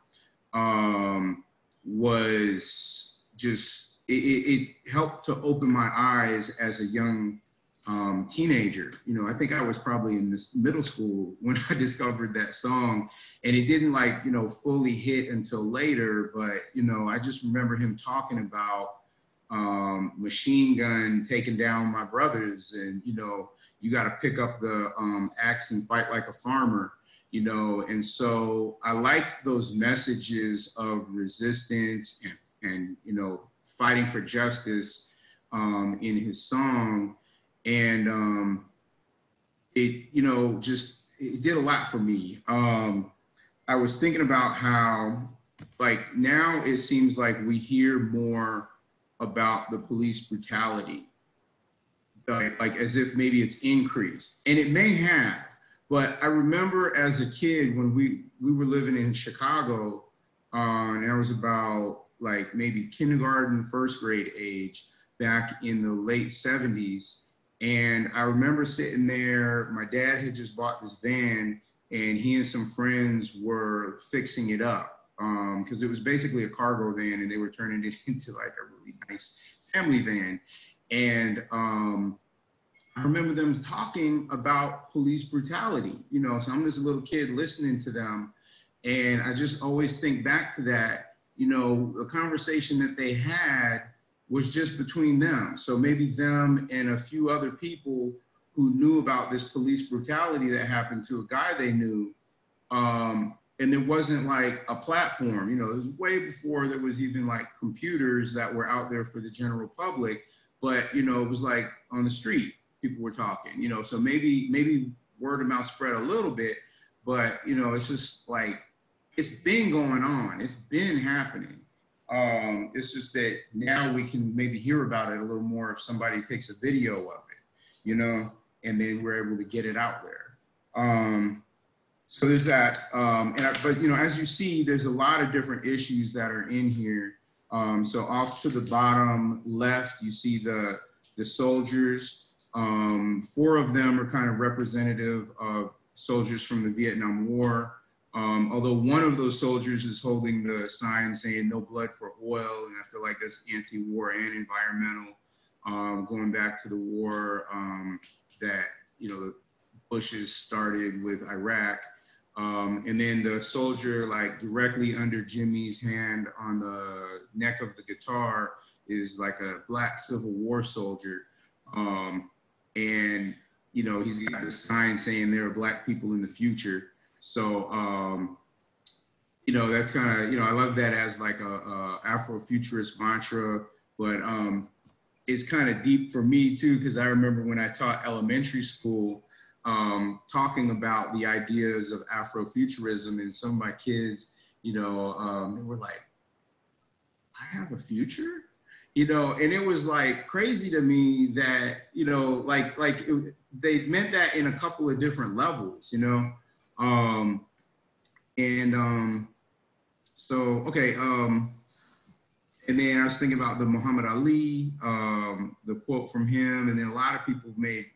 Speaker 11: was just, it helped to open my eyes as a young teenager. I think I was probably in this middle school when I discovered that song, and it didn't fully hit until later, but I just remember him talking about Machine Gun taking down my brothers, and you got to pick up the axe and fight like a farmer, and so I liked those messages of resistance and fighting for justice in his song. And it did a lot for me. I was thinking about how now it seems like we hear more about the police brutality, like as if maybe it's increased, and it may have. But I remember as a kid when we were living in Chicago, And I was about like maybe kindergarten, first grade age back in the late 70s. And I remember sitting there, my dad had just bought this van and he and some friends were fixing it up because it was basically a cargo van and they were turning it into like a really nice family van. And I remember them talking about police brutality, you know, so I'm this little kid listening to them. And I just always think back to that, you know, the conversation that they had was just between them. So maybe them and a few other people who knew about this police brutality that happened to a guy they knew. And it wasn't like a platform, you know, it was way before there was even like computers that were out there for the general public, but, you know, it was like on the street, people were talking, you know, so maybe word of mouth spread a little bit, but, you know, it's just like, it's been going on, it's been happening. It's just that now we can maybe hear about it a little more if somebody takes a video of it, you know, and then we're able to get it out there. So there's that. But, you know, as you see, there's a lot of different issues that are in here. So off to the bottom left, you see the soldiers. 4 of them are kind of representative of soldiers from the Vietnam War. Although one of those soldiers is holding the sign saying no blood for oil, and I feel like that's anti-war and environmental, going back to the war that, you know, Bush's started with Iraq. And then the soldier like directly under Jimmy's hand on the neck of the guitar is like a Black Civil War soldier. And, you know, he's got the sign saying there are Black people in the future. So, you know, that's kind of, you know, I love that as like a Afrofuturist mantra, but it's kind of deep for me too, because I remember when I taught elementary school, talking about the ideas of Afrofuturism, and some of my kids, you know, they were like, I have a future? You know, and it was like crazy to me that, you know, they meant that in a couple of different levels, you know? So, okay. And then I was thinking about the Muhammad Ali, the quote from him, and then a lot of people made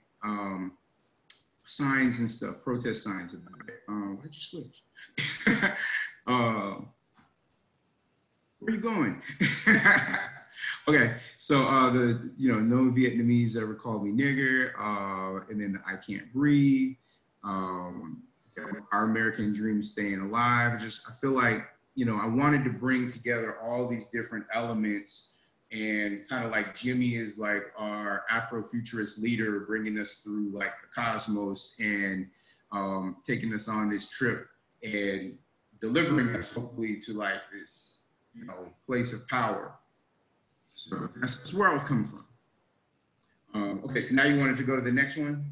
Speaker 11: signs and stuff, protest signs about it. Why'd you switch? Where are you going? Okay, so you know, no Vietnamese ever called me nigger, and then I can't breathe. Our American dream staying alive. I feel like, you know, I wanted to bring together all these different elements, and kind of like Jimmy is like our Afrofuturist leader, bringing us through like the cosmos and taking us on this trip and delivering us hopefully to like this, you know, place of power. So that's where I was coming from. Okay, so now you wanted to go to the next one?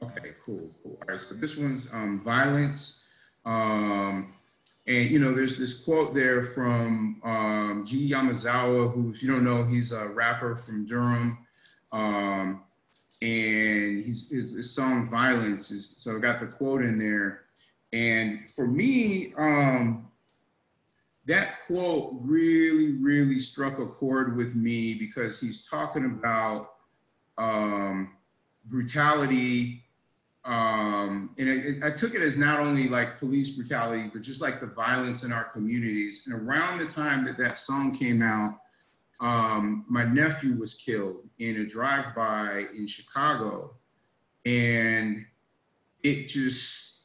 Speaker 11: Okay, cool. All right, so this one's violence. And, you know, there's this quote there from G. Yamazawa, who, if you don't know, he's a rapper from Durham. And his song Violence is, so I got the quote in there. And for me, that quote really, really struck a chord with me, because he's talking about brutality. And I took it as not only like police brutality, but just like the violence in our communities. And around the time that that song came out, my nephew was killed in a drive-by in Chicago. And it just,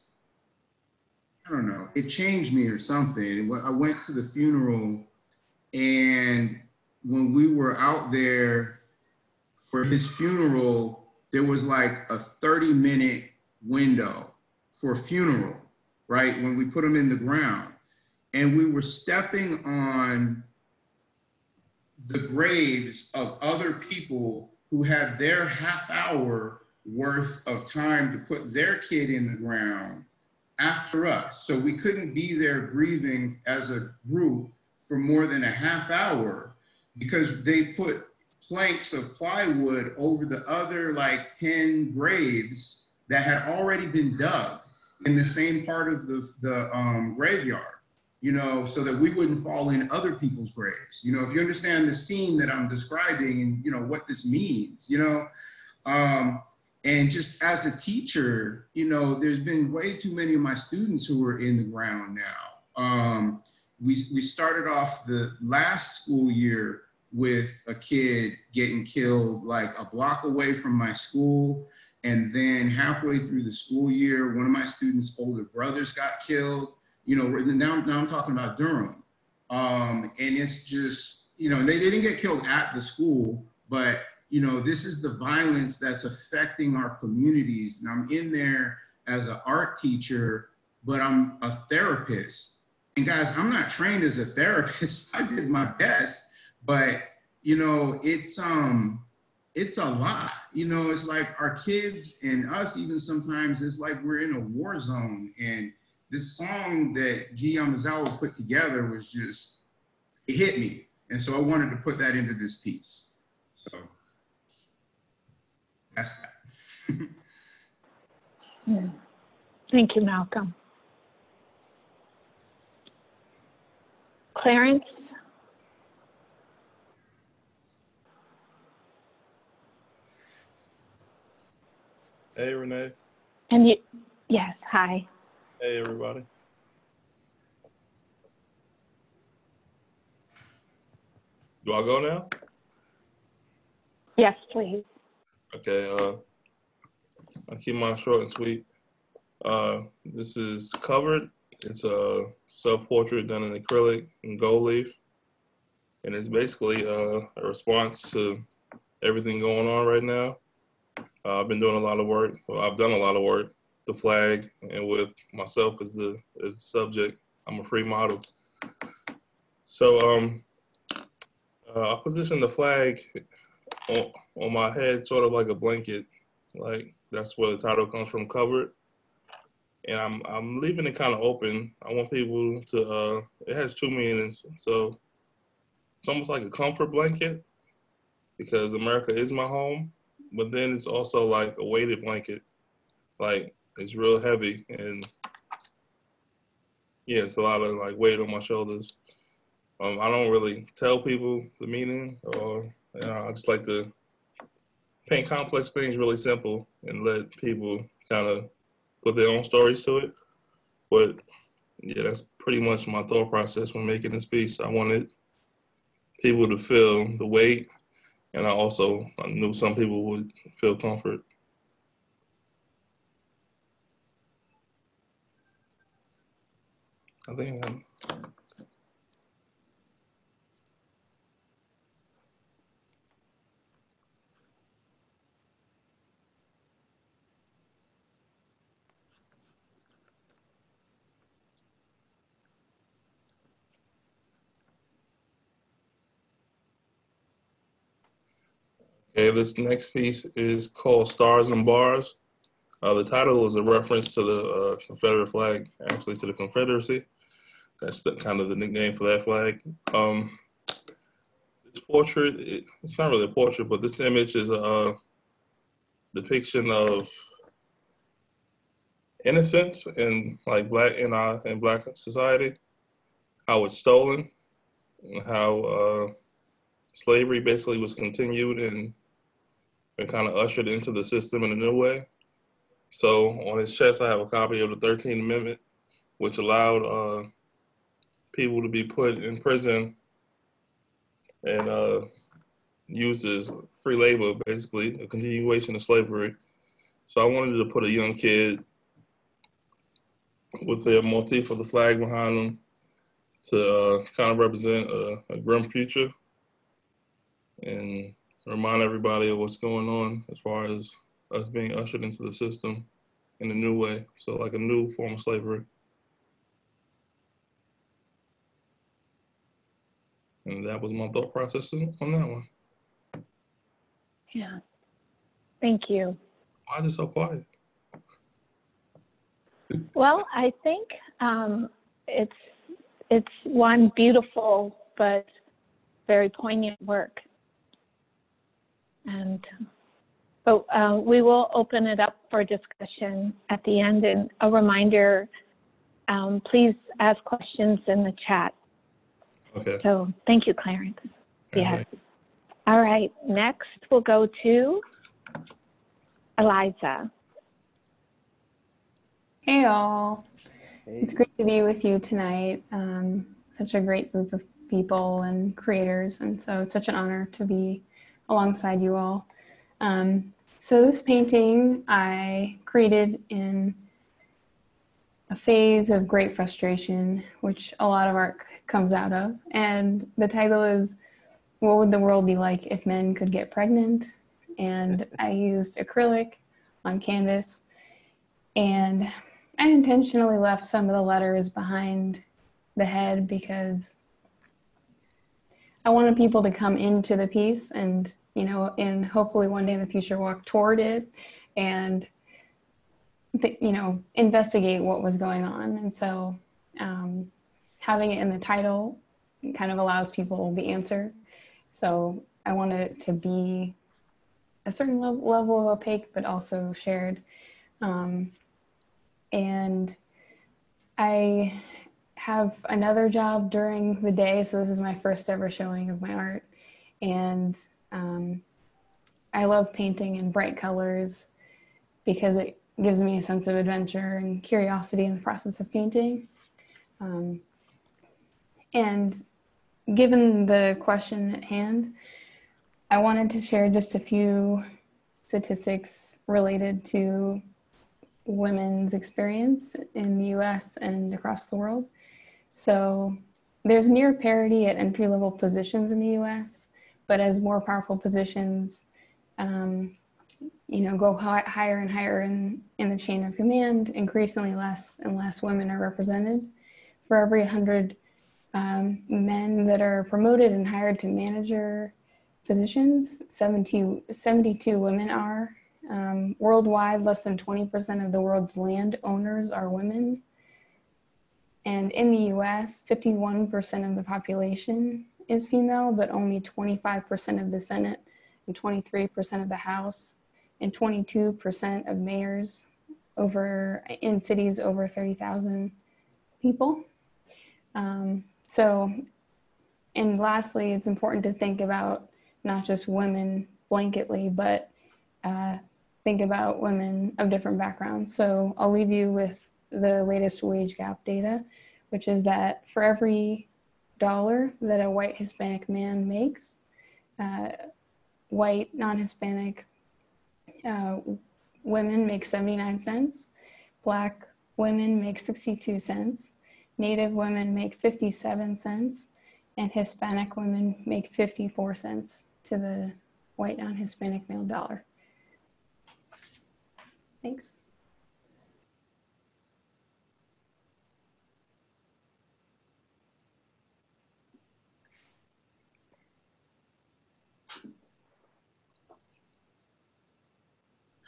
Speaker 11: I don't know, it changed me or something. I went to the funeral, and when we were out there for his funeral, there was like a 30-minute window for a funeral, right? When we put him in the ground, and we were stepping on the graves of other people who had their half hour worth of time to put their kid in the ground after us. So we couldn't be there grieving as a group for more than a half hour, because they put planks of plywood over the other like 10 graves that had already been dug in the same part of the graveyard, you know, so that we wouldn't fall in other people's graves. You know, if you understand the scene that I'm describing and, you know, what this means, you know, and just as a teacher, you know, there's been way too many of my students who are in the ground now. We started off the last school year with a kid getting killed like a block away from my school. And then halfway through the school year, one of my students' older brothers got killed. You know, now I'm talking about Durham. And it's just, you know, they didn't get killed at the school, but, you know, this is the violence that's affecting our communities. And I'm in there as an art teacher, but I'm a therapist. And guys, I'm not trained as a therapist. I did my best, but, you know, it's a lot. You know, it's like our kids and us even sometimes, it's like we're in a war zone. And this song that G. Yamazawa put together was just, it hit me. And so I wanted to put that into this piece. So that's that.
Speaker 2: Thank you, Malcolm. Clarence?
Speaker 15: Hey, Renee.
Speaker 2: And you, yes, hi.
Speaker 15: Hey, everybody. Do I go now?
Speaker 2: Yes, please.
Speaker 15: Okay, I'll keep mine short and sweet. This is Covered. It's a self-portrait done in acrylic and gold leaf. And it's basically a response to everything going on right now. I've been doing a lot of work. Well, I've done a lot of work. The flag, and with myself as the subject. I'm a free model. So I position the flag on my head, sort of like a blanket. Like that's where the title comes from, Covered. And I'm leaving it kind of open. I want people to. It has two meanings. So it's almost like a comfort blanket because America is my home. But then it's also like a weighted blanket, like it's real heavy, and yeah, it's a lot of like weight on my shoulders. I don't really tell people the meaning, or I just like to paint complex things really simple and let people kind of put their own stories to it. But yeah, that's pretty much my thought process when making this piece. I wanted people to feel the weight, and I knew some people would feel comfort. I think okay, this next piece is called Stars and Bars. The title is a reference to the Confederate flag, actually to the Confederacy. That's kind of the nickname for that flag. This portrait, it's not really a portrait, but this image is a depiction of innocence in like in Black society, how it's stolen, and how slavery basically was continued and kind of ushered into the system in a new way. So on his chest, I have a copy of the 13th Amendment, which allowed people to be put in prison and used as free labor, basically, a continuation of slavery. So I wanted to put a young kid with the motif of the flag behind them to kind of represent a grim future and remind everybody of what's going on as far as us being ushered into the system in a new way. So like a new form of slavery. And that was my thought process on that one.
Speaker 2: Yeah. Thank you.
Speaker 15: Why is it so quiet?
Speaker 2: Well, I think it's one beautiful but very poignant work. And But we will open it up for discussion at the end. And a reminder, please ask questions in the chat.
Speaker 15: Okay.
Speaker 2: So thank you, Clarence.
Speaker 15: Yeah.
Speaker 2: Yes. All right, next we'll go to Eliza.
Speaker 16: Hey all, it's great to be with you tonight. Such a great group of people and creators, and so it's such an honor to be alongside you all. So this painting I created in a phase of great frustration, which a lot of art comes out of, and the title is "What Would the World Be Like If Men Could Get Pregnant?" And I used acrylic on canvas, and I intentionally left some of the letters behind the head because I wanted people to come into the piece and, you know, and hopefully one day in the future walk toward it and, you know, investigate what was going on. And so having it in the title kind of allows people the answer. So I wanted it to be a certain level of opaque, but also shared. And I have another job during the day, so this is my first ever showing of my art. And I love painting in bright colors because it gives me a sense of adventure and curiosity in the process of painting. And given the question at hand, I wanted to share just a few statistics related to women's experience in the US and across the world. So there's near parity at entry-level positions in the US, but as more powerful positions, you know, go higher and higher in the chain of command, increasingly less and less women are represented. For every 100 men that are promoted and hired to manager positions, 72 women are. Worldwide, less than 20% of the world's land owners are women. And in the US, 51% of the population is female, but only 25% of the Senate and 23% of the House and 22% of mayors in cities over 30,000 people. So, and lastly, it's important to think about not just women blanketly, but think about women of different backgrounds. So I'll leave you with the latest wage gap data, which is that for every $1 that a white Hispanic man makes, white non-Hispanic women make 79 cents, Black women make 62 cents, Native women make 57 cents, and Hispanic women make 54 cents to the white non-Hispanic male dollar. Thanks.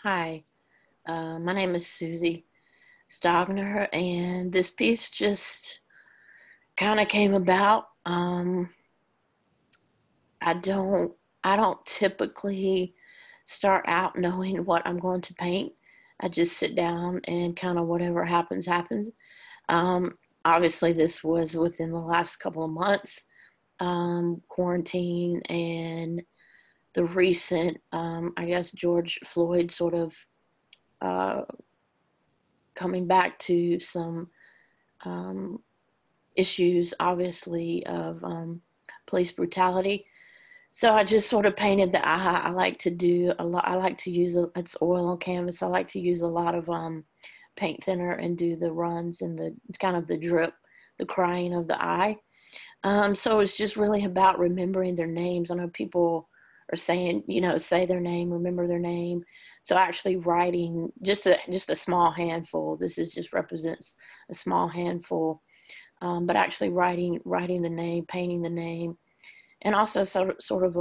Speaker 17: Hi, my name is Susie Stogner, and this piece just kind of came about. I don't typically start out knowing what I'm going to paint. I just sit down and kind of whatever happens, happens. Obviously, this was within the last couple of months, quarantine and the recent, I guess, George Floyd sort of coming back to some issues, obviously, of police brutality. So I just sort of painted the eye. I like to do a lot. I like to use it's oil on canvas. I like to use a lot of paint thinner and do the runs and the kind of the drip, the crying of the eye. So it's just really about remembering their names. I know people are saying, you know, say their name, remember their name. So actually writing just a small handful. This is just represents a small handful, but actually writing the name, painting the name. And also sort of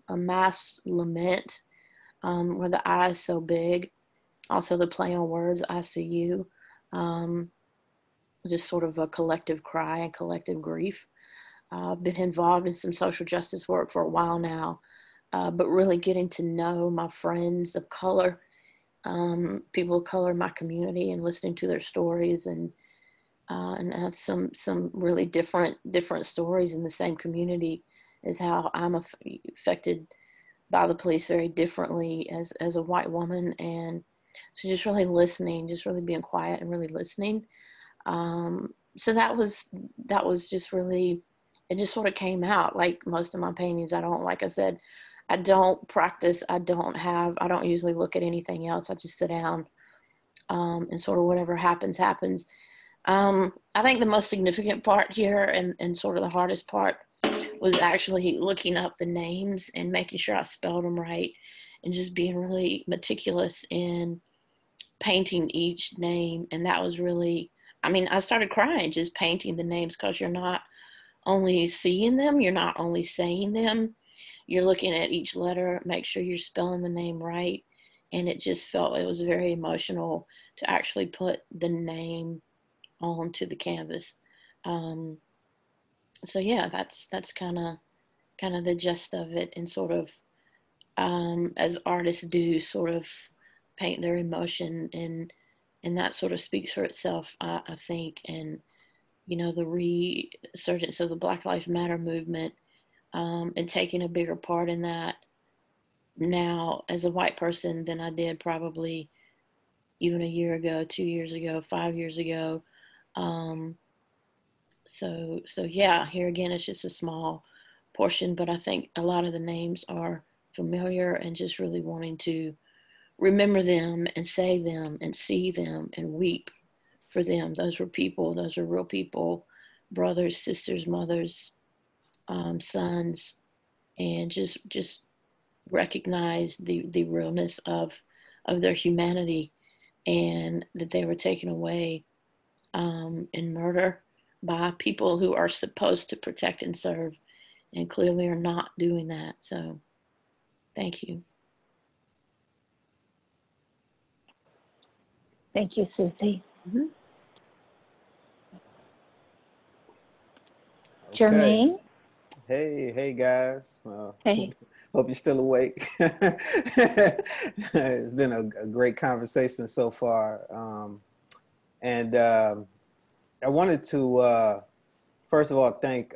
Speaker 17: a mass lament where the eye is so big. Also the play on words, I see you. Just sort of a collective cry and collective grief. I've been involved in some social justice work for a while now. but really getting to know my friends of color, people of color in my community, and listening to their stories, and have some really different stories in the same community, is how I'm affected by the police very differently as a white woman. And so just really listening, just really being quiet and really listening. So that was just really, it just sort of came out. Like most of my paintings, like I said, I don't practice. I don't usually look at anything else. I just sit down, and sort of whatever happens, happens. I think the most significant part here, and sort of the hardest part, was actually looking up the names and making sure I spelled them right, and just being really meticulous in painting each name. And that was really, I started crying just painting the names, because you're not only seeing them, you're not only saying them, you're looking at each letter, make sure you're spelling the name right. And it was very emotional to actually put the name onto the canvas. So yeah, that's kind of the gist of it, and sort of, as artists do, sort of paint their emotion, and that sort of speaks for itself, I think. And, the resurgence of the Black Lives Matter movement, and taking a bigger part in that now as a white person than I did probably even a year ago, 2 years ago, 5 years ago. So yeah, here again, it's just a small portion, but I think a lot of the names are familiar, and just really wanting to remember them and say them and see them and weep for them. Those were people, those are real people, brothers, sisters, mothers, sons, and just recognize the realness of their humanity, and that they were taken away in murder by people who are supposed to protect and serve, and clearly are not doing that. So thank you.
Speaker 2: Thank you, Susie.
Speaker 17: Mm-hmm.
Speaker 2: Jermaine?
Speaker 18: Hey guys.
Speaker 2: Hey.
Speaker 18: Hope you're still awake. It's been a great conversation so far. I wanted to, first of all, thank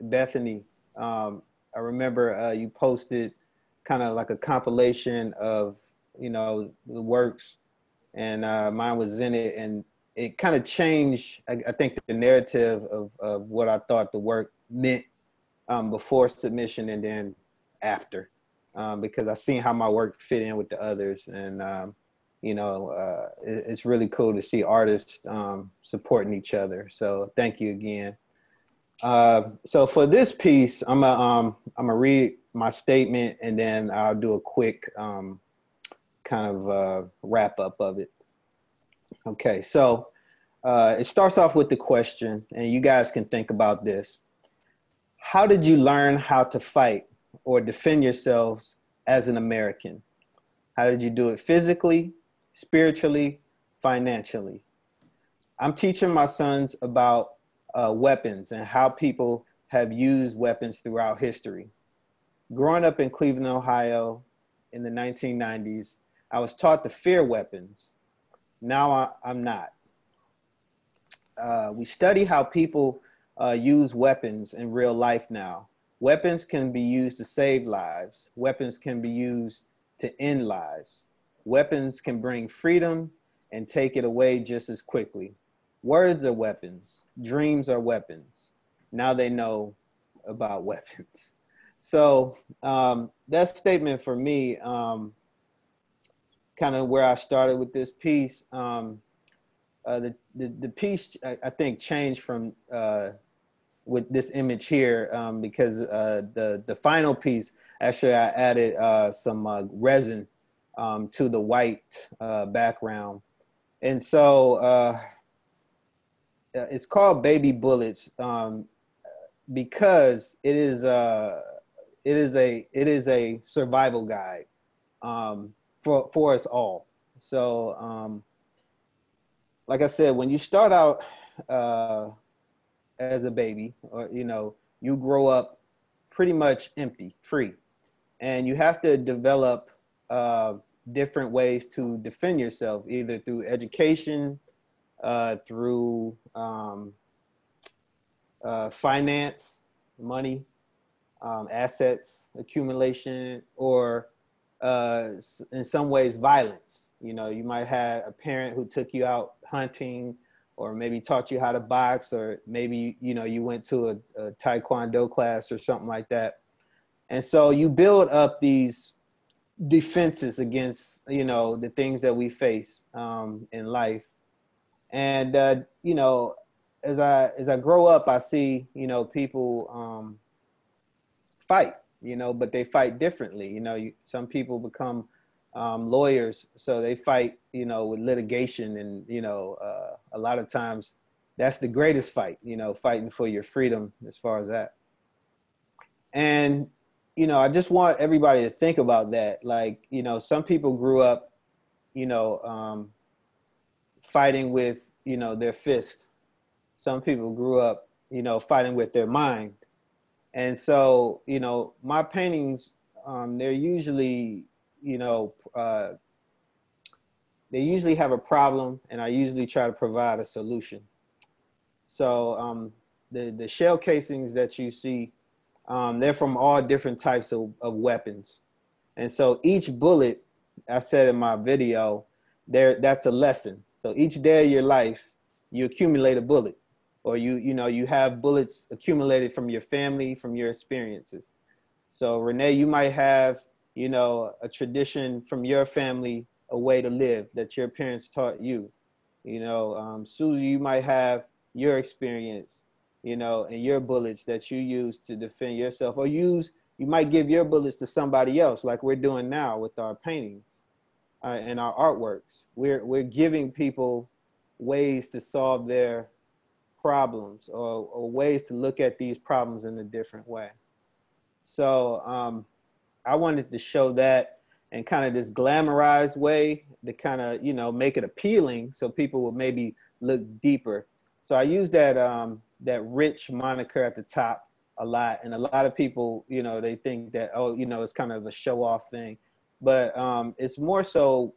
Speaker 18: Bethany. I remember you posted kind of like a compilation of, the works, and mine was in it, and it kind of changed, I think, the narrative of what I thought the work meant before submission and then after, because I seen how my work fit in with the others. And it's really cool to see artists supporting each other. So thank you again. So for this piece, I'm gonna read my statement, and then I'll do a quick kind of wrap up of it. Okay, so it starts off with the question, and you guys can think about this. How did you learn how to fight or defend yourselves as an American? How did you do it physically, spiritually, financially? I'm teaching my sons about weapons and how people have used weapons throughout history. Growing up in Cleveland, Ohio in the 1990s, I was taught to fear weapons. Now I'm not. We study how people use weapons in real life now. Weapons can be used to save lives. Weapons can be used to end lives. Weapons can bring freedom and take it away just as quickly. Words are weapons. Dreams are weapons. Now they know about weapons. So that statement for me, kind of where I started with this piece. The piece, I think, changed from with this image here, because the final piece, actually I added some resin to the white background. And so it's called Baby Bullets because it is a survival guide for us all. So like I said, when you start out as a baby, or you grow up pretty much empty, free, And you have to develop different ways to defend yourself, either through education, through finance, money, assets accumulation, or in some ways violence. You know, you might have a parent who took you out hunting, or maybe taught you how to box, or maybe, you know, you went to a Taekwondo class or something like that. And so you build up these defenses against, you know, the things that we face in life. And, you know, as I grow up, I see, you know, people fight, you know, but they fight differently. You know, some people become lawyers, so they fight, you know, with litigation, and, you know, a lot of times that's the greatest fight, you know, fighting for your freedom as far as that. And, you know, I just want everybody to think about that. Like, you know, some people grew up, you know, fighting with, you know, their fist. Some people grew up, you know, fighting with their mind. And so, you know, my paintings, they're usually, you know, they usually have a problem, and I usually try to provide a solution. So the shell casings that you see, they're from all different types of weapons. And so each bullet, I said in my video, that's a lesson. So each day of your life, you accumulate a bullet, or you know, you have bullets accumulated from your family, from your experiences. So Renee, you might have, you know, a tradition from your family, a way to live that your parents taught you. You know, Susie, you might have your experience, you know, and your bullets that you use to defend yourself, or you might give your bullets to somebody else, like we're doing now with our paintings and our artworks. We're giving people ways to solve their problems, or ways to look at these problems in a different way. So I wanted to show that in kind of this glamorized way to kind of, you know, make it appealing so people will maybe look deeper. So I use that that rich moniker at the top a lot, and a lot of people, you know, they think that, oh, you know, it's kind of a show off thing, but it's more so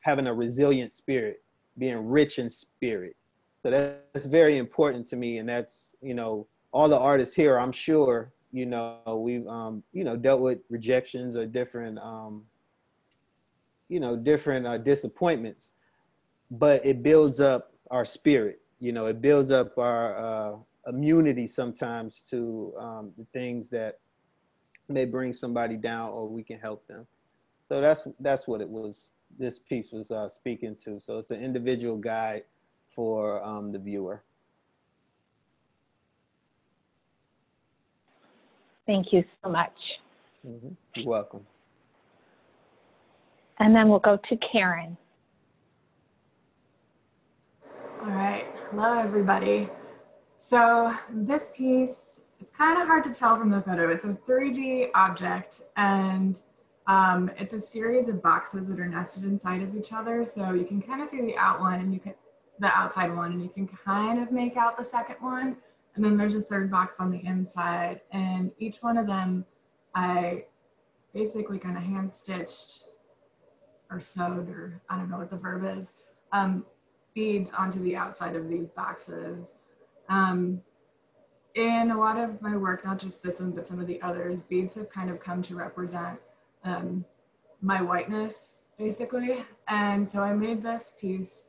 Speaker 18: having a resilient spirit, being rich in spirit. So that's very important to me, and that's, you know, all the artists here, I'm sure, you know, we've you know, dealt with rejections or different you know, different disappointments, but it builds up our spirit. You know, it builds up our immunity sometimes to the things that may bring somebody down, or we can help them. So that's what it was. This piece was speaking to. So it's an individual guide for the viewer.
Speaker 2: Thank you so much.
Speaker 18: Mm-hmm. You're welcome.
Speaker 2: And then we'll go to Karen.
Speaker 19: All right, hello everybody. So this piece, it's kind of hard to tell from the photo. It's a 3D object, and it's a series of boxes that are nested inside of each other. So you can kind of see the outline, and the outside one, and you can kind of make out the second one. And then there's a third box on the inside, and each one of them I basically kind of hand stitched or sewed, or I don't know what the verb is, beads onto the outside of these boxes. In a lot of my work, not just this one, but some of the others, beads have kind of come to represent my whiteness, basically. And so I made this piece.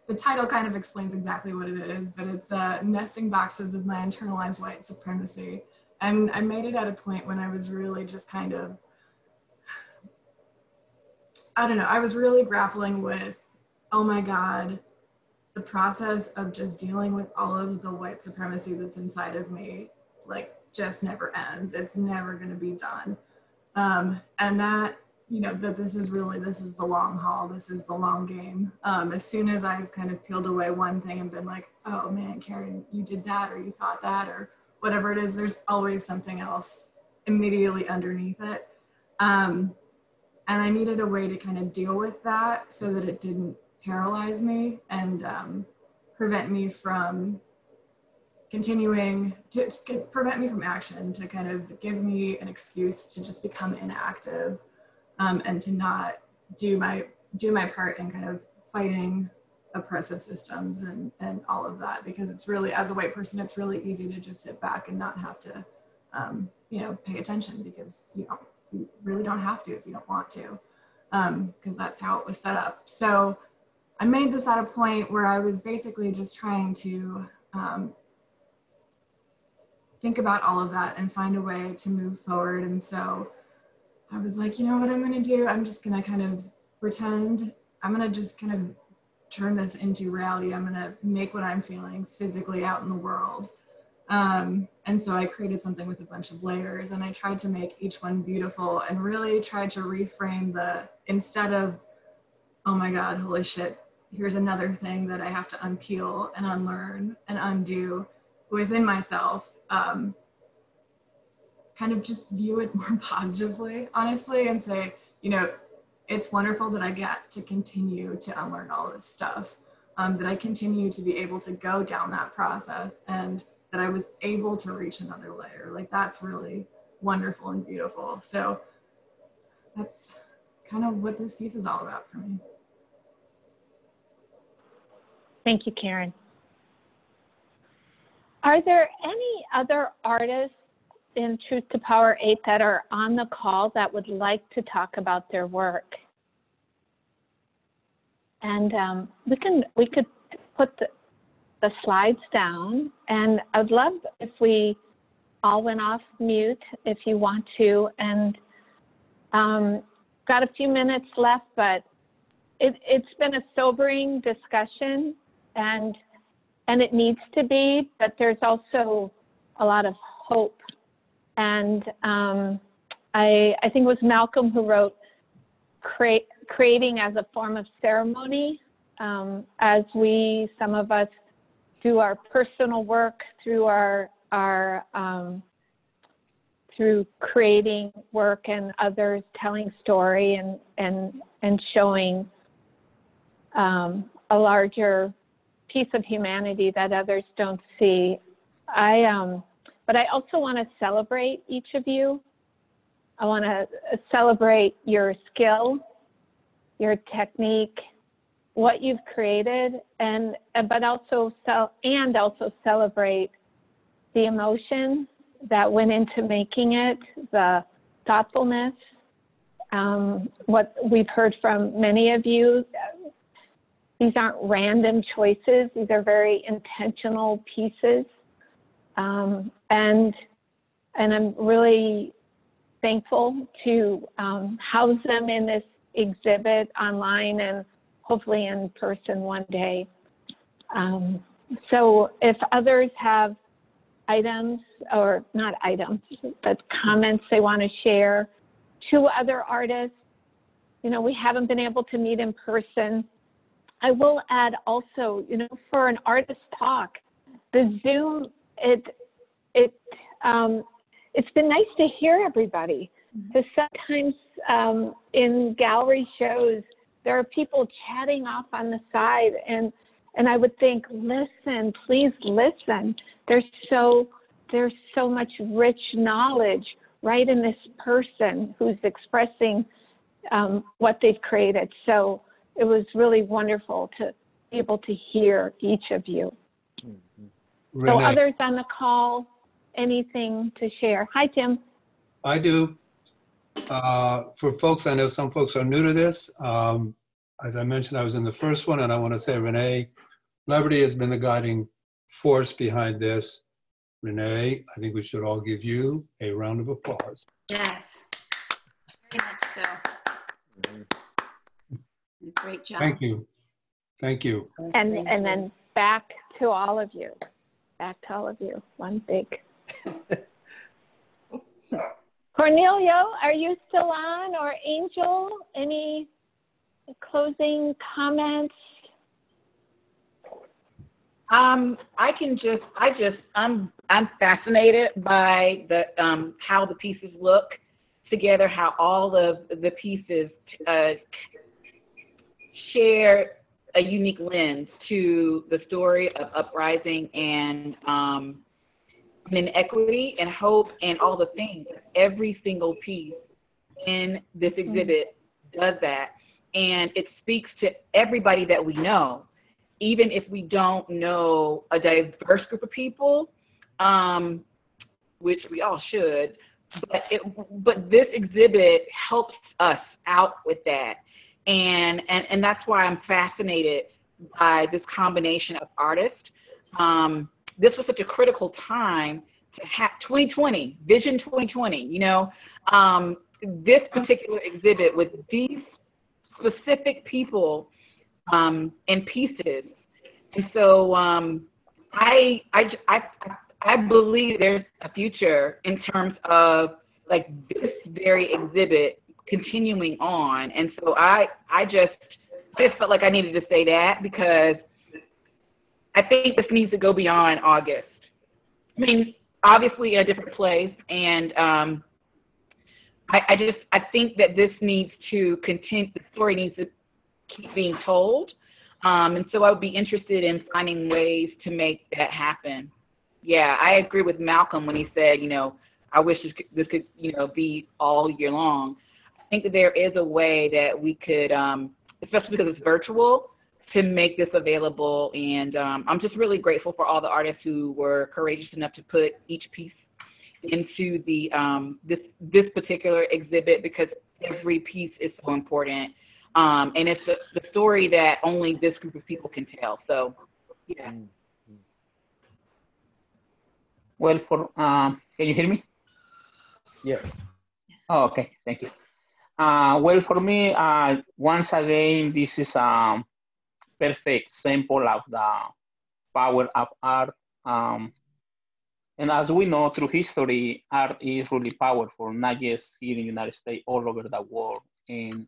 Speaker 19: The title kind of explains exactly what it is, but it's nesting boxes of my internalized white supremacy. And I made it at a point when I was really just kind of, I don't know, I was really grappling with, oh my God, the process of just dealing with all of the white supremacy that's inside of me, like, just never ends. It's never gonna be done. And that, you know, that this is the long haul, this is the long game. As soon as I've kind of peeled away one thing and been like, oh man, Karen, you did that, or you thought that, or whatever it is, there's always something else immediately underneath it. And I needed a way to kind of deal with that so that it didn't paralyze me and prevent me from continuing to prevent me from action, to kind of give me an excuse to just become inactive, and to not do my part in kind of fighting oppressive systems and all of that, because it's really, as a white person, it's really easy to just sit back and not have to, pay attention, because you really don't have to if you don't want to, because that's how it was set up. So I made this at a point where I was basically just trying to think about all of that and find a way to move forward. And so I was like, you know what I'm going to do? I'm just going to kind of pretend, I'm going to just kind of turn this into reality. I'm going to make what I'm feeling physically out in the world. And so I created something with a bunch of layers, and I tried to make each one beautiful, and really tried to reframe instead of, oh my God, holy shit, here's another thing that I have to unpeel and unlearn and undo within myself, kind of just view it more positively, honestly, and say, it's wonderful that I get to continue to unlearn all this stuff, that I continue to be able to go down that process, and that I was able to reach another layer. Like, that's really wonderful and beautiful. So that's kind of what this piece is all about for me.
Speaker 2: Thank you, Karen. Are there any other artists in Truth to Power 8 that are on the call that would like to talk about their work? And we could put the slides down, and I'd love if we all went off mute if you want to, and got a few minutes left, but it's been a sobering discussion, and it needs to be, but there's also a lot of hope. And I think it was Malcolm who wrote creating as a form of ceremony, as some of us do our personal work through through creating work, and others telling story and showing a larger piece of humanity that others don't see. But I also want to celebrate each of you. I want to celebrate your skill, your technique, what you've created, but also celebrate the emotion that went into making it, the thoughtfulness. What we've heard from many of you, these aren't random choices. These are very intentional pieces. And I'm really thankful to house them in this exhibit online and hopefully in person one day. So if others have items, or not items, but comments they want to share to other artists, we haven't been able to meet in person. I will add also, for an artist talk, the Zoom, it's been nice to hear everybody, because sometimes in gallery shows, there are people chatting off on the side, and I would think, listen, please listen. There's so much rich knowledge right in this person who's expressing what they've created. So it was really wonderful to be able to hear each of you.
Speaker 6: Renee.
Speaker 2: So others on the call, anything to share? Hi, Tim.
Speaker 6: I do. For folks, I know some folks are new to this. As I mentioned, I was in the first one, and I want to say Renee Leverty has been the guiding force behind this. Renee, I think we should all give you a round of applause.
Speaker 14: Yes, very much so. Great job.
Speaker 6: Thank you. Thank you.
Speaker 2: And then back to all of you. Back to all of you. One big. Cornelio, are you still on? Or Angel, any closing comments?
Speaker 20: I'm fascinated by the how the pieces look together, how all of the pieces share a unique lens to the story of uprising and inequity and hope and all the things. Every single piece in this exhibit does that. And it speaks to everybody that we know, even if we don't know a diverse group of people, which we all should. But this exhibit helps us out with that. And that's why I'm fascinated by this combination of artists. This was such a critical time to have 2020, Vision 2020, you know, this particular exhibit with these specific people and pieces. And so I believe there's a future in terms of like this very exhibit continuing on. And so I just felt like I needed to say that because I think this needs to go beyond August. I mean, obviously in a different place. And I think that this needs to continue, the story needs to keep being told. And so I would be interested in finding ways to make that happen. Yeah, I agree with Malcolm when he said, you know, I wish this could, you know, be all year long. I think that there is a way that we could, especially because it's virtual, to make this available. And I'm just really grateful for all the artists who were courageous enough to put each piece into the this particular exhibit, because every piece is so important. And it's the story that only this group of people can tell. So, yeah.
Speaker 21: Well, can you hear me?
Speaker 18: Yes.
Speaker 21: Oh, okay, thank you. Well, for me, once again, this is a perfect sample of the power of art. And as we know through history, art is really powerful, not just here in the United States, all over the world. And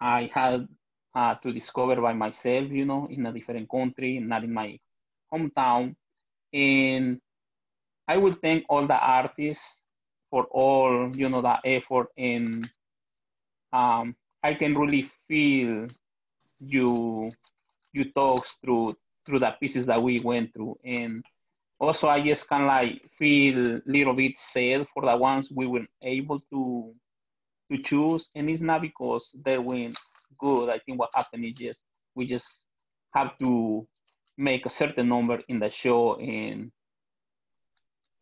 Speaker 21: I had to discover by myself, you know, in a different country, not in my hometown. And I will thank all the artists for all, you know, the effort. And I can really feel you talks through the pieces that we went through. And also I just kind of like feel a little bit sad for the ones we weren't able to choose. And it's not because they went good. I think what happened is just, we just have to make a certain number in the show. And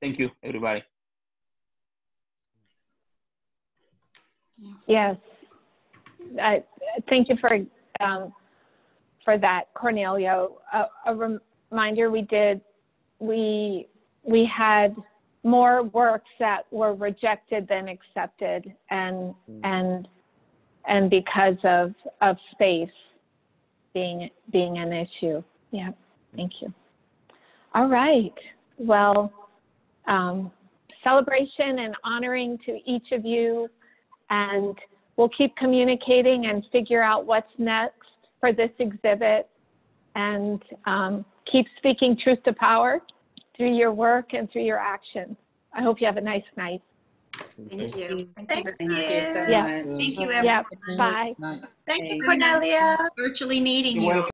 Speaker 21: thank you, everybody.
Speaker 2: Yes, thank you for that, Cornelio. A reminder: we had more works that were rejected than accepted, and because of space being an issue. Yeah, thank you. All right. Well, celebration and honoring to each of you, and we'll keep communicating and figure out what's next for this exhibit, and keep speaking truth to power through your work and through your actions. I hope you have a nice night.
Speaker 12: Thank you.
Speaker 5: Thank you so
Speaker 2: Yeah.
Speaker 5: much.
Speaker 14: Thank you,
Speaker 2: Yeah.
Speaker 14: everyone.
Speaker 2: Bye.
Speaker 12: Thank you, Cornelia.
Speaker 14: Virtually needing
Speaker 21: You're
Speaker 14: you.
Speaker 21: welcome.